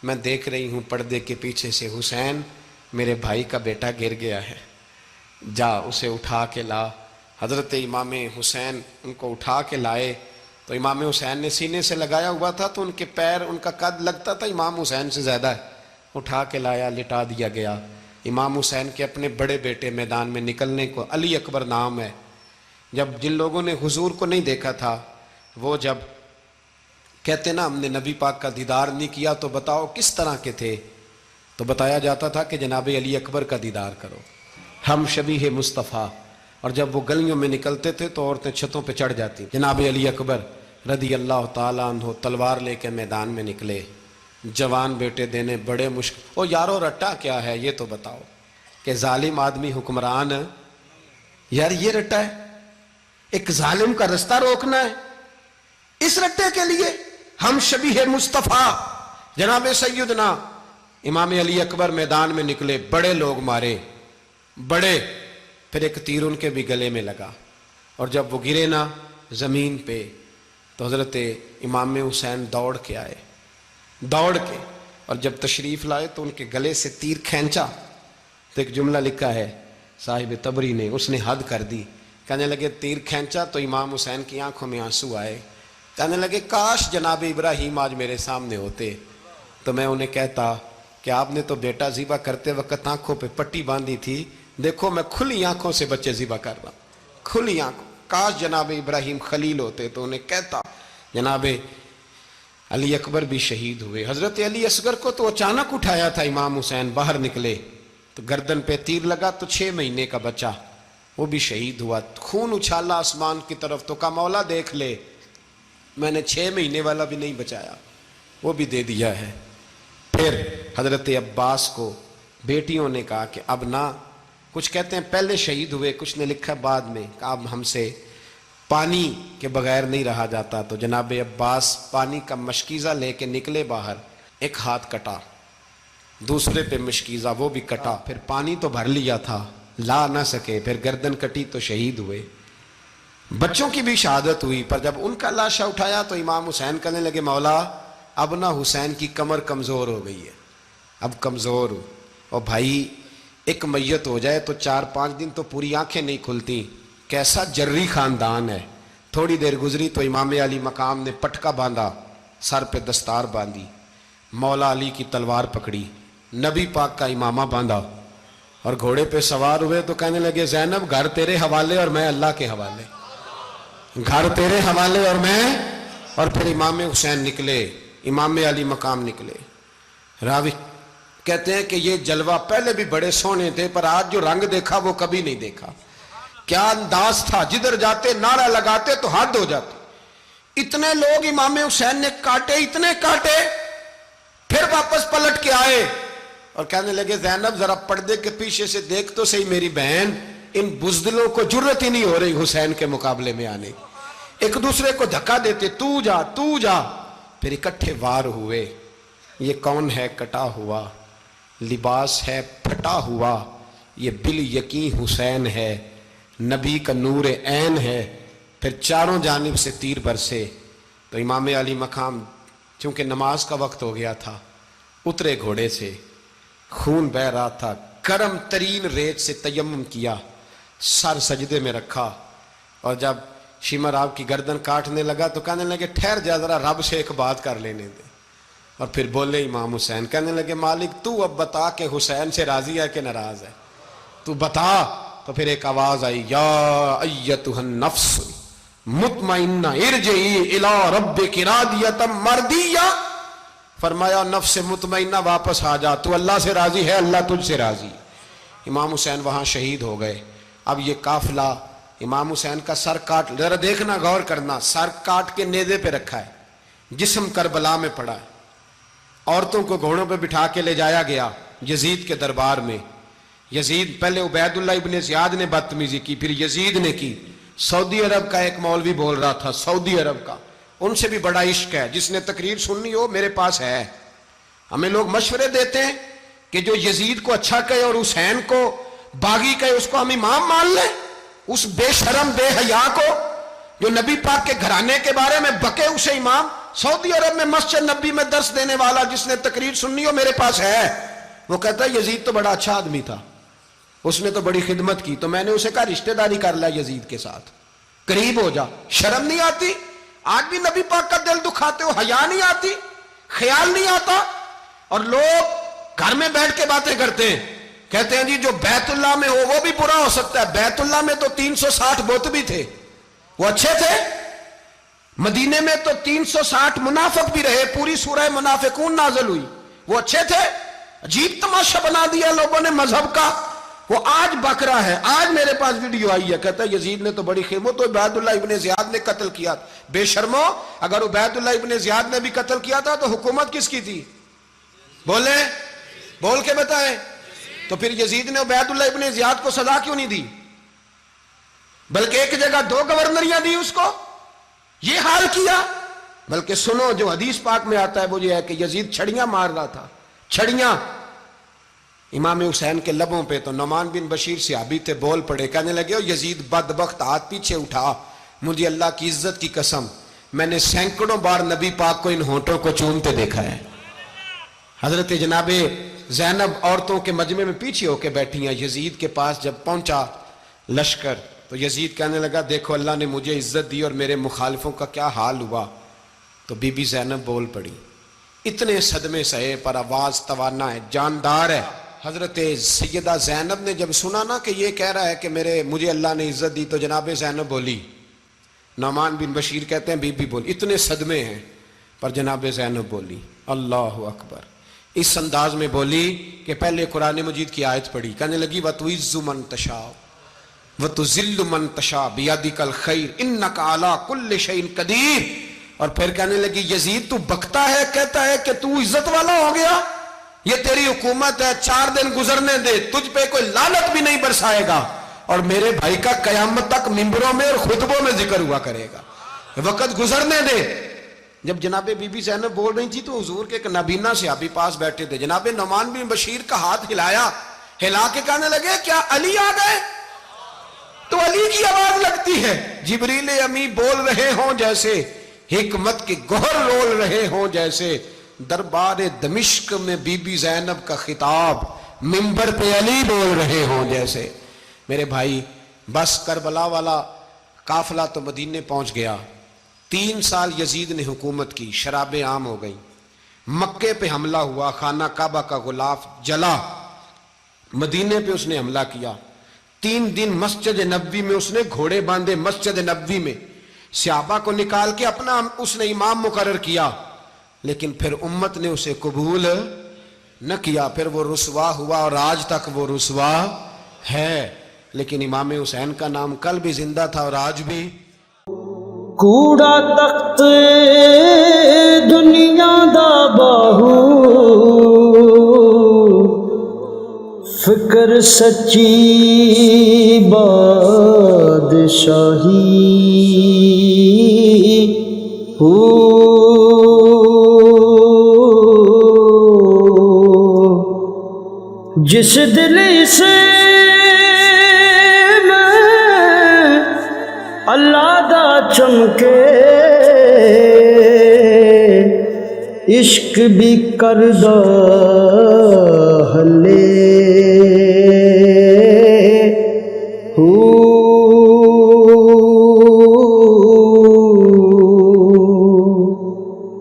میں دیکھ رہی ہوں پردے کے پیچھے سے حسین میرے بھائی کا بیٹا گر گیا ہے، جا اسے اٹھا کے لا. حضرت امام حسین ان کو اٹھا کے لائے تو امام حسین نے سینے سے لگایا ہوا تھا تو ان کے پیر، ان کا قد لگتا تھا امام حسین سے زیادہ ہے. اٹھا کے لایا، لٹا دیا گیا. امام حسین کے اپنے بڑے بیٹے میدان میں نکلنے کو، علی اکبر نام ہے، جب جن لوگوں نے حضور کو نہیں دیکھا تھا وہ جب کہتے نا ہم نے نبی پاک کا دیدار نہیں کیا تو بتاؤ کس طرح کے تھے، تو بتایا جاتا تھا کہ جناب علی اکبر کا دیدار کرو، ہم شبیہ مصطفیٰ. اور جب وہ گلیوں میں نکلتے تھے تو عورتیں چھتوں پہ چڑھ جاتی. جناب علی اکبر رضی اللہ تعالیٰ عنہ تلوار لے کے میدان میں نکلے، جوان بیٹے دینے بڑے مشکل. او یارو رٹا کیا ہے یہ تو بتاؤ، کہ ظالم آدمی حکمران، یار یہ رٹا ہے، ایک ظالم کا رستہ روکنا ہے، اس رٹے کے لیے ہم شبیہ مصطفیٰ. جناب سیدنا امام علی اکبر میدان میں نکلے، بڑے لوگ مارے، بڑے. پھر ایک تیر ان کے بھی گلے میں لگا، اور جب وہ گرے نا زمین پہ تو حضرت امام حسین دوڑ کے آئے، دوڑ کے، اور جب تشریف لائے تو ان کے گلے سے تیر کھینچا تو ایک جملہ لکھا ہے صاحب تبری نے، اس نے حد کر دی. کہنے لگے تیر کھینچا تو امام حسین کی آنکھوں میں آنسو آئے. کہنے لگے کاش جناب ابراہیم آج میرے سامنے ہوتے تو میں انہیں کہتا کہ آپ نے تو بیٹا ذبح کرتے وقت آنکھوں پہ پٹی باندھی تھی، دیکھو میں کھلی آنکھوں سے بچے ذبح کر رہا ہوں، کھلی آنکھوں. کاش جناب ابراہیم خلیل ہوتے تو انہیں کہتا. جناب علی اکبر بھی شہید ہوئے. حضرت علی اصغر کو تو اچانک اٹھایا تھا امام حسین، باہر نکلے تو گردن پہ تیر لگا تو 6 مہینے کا بچہ وہ بھی شہید ہوا. خون اچھالا آسمان کی طرف تو کہا مولا دیکھ لے، میں نے 6 مہینے والا بھی نہیں بچایا، وہ بھی دے دیا ہے. پھر حضرت عباس کو بیٹیوں نے کہا کہ اب نہ، کچھ کہتے ہیں پہلے شہید ہوئے، کچھ نے لکھا بعد میں، کہ اب ہم سے پانی کے بغیر نہیں رہا جاتا. تو جناب عباس پانی کا مشکیزہ لے کے نکلے باہر، ایک ہاتھ کٹا، دوسرے پہ مشکیزہ وہ بھی کٹا، پھر پانی تو بھر لیا تھا لا نہ سکے، پھر گردن کٹی تو شہید ہوئے. بچوں کی بھی شہادت ہوئی، پر جب ان کا لاشا اٹھایا تو امام حسین کہنے لگے مولا اب نہ حسین کی کمر کمزور ہو گئی ہے، اب کمزور ہو. اور بھائی ایک میت ہو جائے تو 4-5 دن تو پوری آنکھیں نہیں کھلتی، کیسا جری خاندان ہے. تھوڑی دیر گزری تو امام علی مقام نے پٹکا باندھا، سر پہ دستار باندھی، مولا علی کی تلوار پکڑی، نبی پاک کا امامہ باندھا اور گھوڑے پہ سوار ہوئے تو کہنے لگے زینب گھر تیرے حوالے اور میں اللہ کے حوالے، گھر تیرے حوالے اور میں. اور پھر امام حسین نکلے، امام علی مقام نکلے. راوی کہتے ہیں کہ یہ جلوہ پہلے بھی بڑے سونے تھے پر آج جو رنگ دیکھا وہ کبھی نہیں دیکھا. کیا انداز تھا، جدھر جاتے نعرہ لگاتے تو حد ہو جاتے. اتنے لوگ امام حسین نے کاٹے، اتنے کاٹے، پھر واپس پلٹ کے آئے اور کہنے لگے زینب ذرا پردے کے پیچھے سے دیکھ تو صحیح میری بہن، ان بزدلوں کو جرت ہی نہیں ہو رہی حسین کے مقابلے میں آنے. ایک دوسرے کو دھکا دیتے، تو جا تو جا. پھر اکٹھے وار ہوئے. یہ کون ہے کٹا ہوا، لباس ہے پھٹا ہوا، یہ بال یقین حسین ہے، نبی کا نور عین ہے. پھر چاروں جانب سے تیر برسے تو امام علی مقام چونکہ نماز کا وقت ہو گیا تھا، اترے گھوڑے سے، خون بہ رہا تھا، گرم ترین ریت سے تیمم کیا، سر سجدے میں رکھا اور جب شمر آپ کی گردن کاٹنے لگا تو کہنے لگے ٹھہر جا ذرا رب سے ایک بات کر لینے دے. اور پھر بولے امام حسین, کہنے لگے مالک تو اب بتا کہ حسین سے راضی ہے کہ ناراض ہے, تو بتا. تو پھر ایک آواز آئی, یا ایتھا النفس مطمئنہ ارجعی الی ربک راضیۃ مرضیہ. فرمایا نفس مطمئنہ واپس آ جا, تو اللہ سے راضی ہے, اللہ تجھ سے راضی. امام حسین وہاں شہید ہو گئے. اب یہ قافلہ امام حسین کا سر کاٹ, ذرا دیکھنا غور کرنا, سر کاٹ کے نیزے پہ رکھا ہے, جسم کربلا میں پڑا ہے. عورتوں کو گھوڑوں پہ بٹھا کے لے جایا گیا یزید کے دربار میں. یزید, پہلے عبید اللہ ابن زیاد نے بدتمیزی کی, پھر یزید نے کی. سعودی عرب کا ایک مولوی بول رہا تھا, سعودی عرب کا, ان سے بھی بڑا عشق ہے, جس نے تقریر سننی ہو میرے پاس ہے. ہمیں لوگ مشورے دیتے ہیں کہ جو یزید کو اچھا کہے اور حسین کو باغی کہے اس کو ہم امام مان لیں. اس بے شرم بے حیا کو جو نبی پاک کے گھرانے کے بارے میں بکے اسے امام. سعودی عرب میں مسجد نبی میں درس دینے والا جس نے تقریر سننی ہو میرے پاس ہے. وہ کہتا ہے یزید تو بڑا اچھا آدمی تھا, اس نے تو بڑی خدمت کی. تو میں نے اسے کہا رشتہ داری کر لیا یزید کے ساتھ, قریب ہو جا. شرم نہیں آتی؟ آج بھی نبی پاک کا دل دکھاتے ہو, حیا نہیں آتی, خیال نہیں آتا. اور لوگ گھر میں بیٹھ کے باتیں کرتے ہیں, کہتے ہیں جی جو بیت اللہ میں ہو وہ بھی برا ہو سکتا ہے. بیت اللہ میں تو 360 بت بھی تھے, وہ اچھے تھے. مدینے میں تو 360 منافق بھی رہے, پوری سورہ منافقون نازل ہوئی, وہ اچھے تھے. عجیب تماشا بنا دیا لوگوں نے مذہب کا. وہ آج بک رہا ہے, آج میرے پاس ویڈیو آئی ہے, کہتا ہے یزید نے تو بڑی خدمت, تو عبید اللہ ابن زیاد نے قتل کیا. بے شرمو, اگر عبید اللہ ابن زیاد نے بھی قتل کیا تھا تو حکومت کس کی تھی؟ بولے, بول کے بتائیں. تو پھر یزید نے عبید اللہ ابن زیاد کو سزا کیوں نہیں دی, بلکہ ایک جگہ 2 گورنریاں دی اس کو, یہ حال کیا. بلکہ سنو جو حدیث پاک میں آتا ہے وہ یہ ہے کہ یزید چھڑیاں مار رہا تھا, چھڑیاں امام حسین کے لبوں پہ. تو نعمان بن بشیر صحابی تھے, بول پڑے, کہنے لگے او یزید بدبخت, ہاتھ پیچھے اٹھا, مجھے اللہ کی عزت کی قسم میں نے سینکڑوں بار نبی پاک کو ان ہونٹوں کو چومتے دیکھا ہے. حضرت جناب زینب عورتوں کے مجمع میں پیچھے ہو کے بیٹھی ہیں. یزید کے پاس جب پہنچا لشکر تو یزید کہنے لگا دیکھو اللہ نے مجھے عزت دی اور میرے مخالفوں کا کیا حال ہوا. تو بی بی زینب بول پڑی, اتنے صدمے سہے پر آواز توانا ہے, جاندار ہے. حضرت سیدہ زینب نے جب سنا نا کہ یہ کہہ رہا ہے کہ مجھے اللہ نے عزت دی, تو جناب زینب بولی. نعمان بن بشیر کہتے ہیں بی بی بولی, اتنے صدمے ہیں پر جناب زینب بولی اللہ اکبر. اس انداز میں بولی کہ پہلے قرآن مجید کی آیت پڑھی, کہنے لگی وَتُعِزُّ مَن تَشَاءُ وَتُذِلُّ مَن تَشَاءُ بِيَدِكَ الْخَيْرُ إِنَّكَ عَلَىٰ كُلِّ شَيْءٍ قَدِيرٌ. اور پھر کہنے لگی یزید تو بکتا ہے, کہتا ہے کہ تو عزت والا ہو گیا, یہ تیری حکومت ہے, 4 دن گزرنے دے, تجھ پہ کوئی لعنت بھی نہیں برسائے گا, اور میرے بھائی کا قیامت تک ممبروں میں اور خطبوں میں ذکر ہوا کرے گا, وقت گزرنے دے. جب جناب بی بی زینب بول رہی تھی تو حضور کے ایک نابینا صحابی پاس بیٹھے تھے, جناب نعمان بن بشیر کا ہاتھ ہلایا, ہلا کے کہنے لگے کیا علی آ گئے؟ تو علی کی آواز لگتی ہے, جبریل امی بول رہے ہوں جیسے, حکمت کے گوہر رول رہے ہوں جیسے, دربار دمشق میں بی بی زینب کا خطاب, منبر پہ علی بول رہے ہوں جیسے. میرے بھائی بس کربلا والا قافلہ تو مدینے پہنچ گیا. 3 سال یزید نے حکومت کی, شرابیں عام ہو گئیں, مکے پہ حملہ ہوا, خانہ کعبہ کا غلاف جلا, مدینے پہ اس نے حملہ کیا. 3 دن مسجد نبوی میں اس نے گھوڑے باندھے, مسجد نبوی میں صحابہ کو نکال کے اپنا اس نے امام مقرر کیا, لیکن پھر امت نے اسے قبول نہ کیا. پھر وہ رسوا ہوا اور آج تک وہ رسوا ہے. لیکن امام حسین کا نام کل بھی زندہ تھا اور آج بھی. کوڑا تخت دنیا دا باہو, فکر سچی بادشاہی ہو. جس دل سے میں اللہ دا چمکے, عشق بھی کردہ ہلے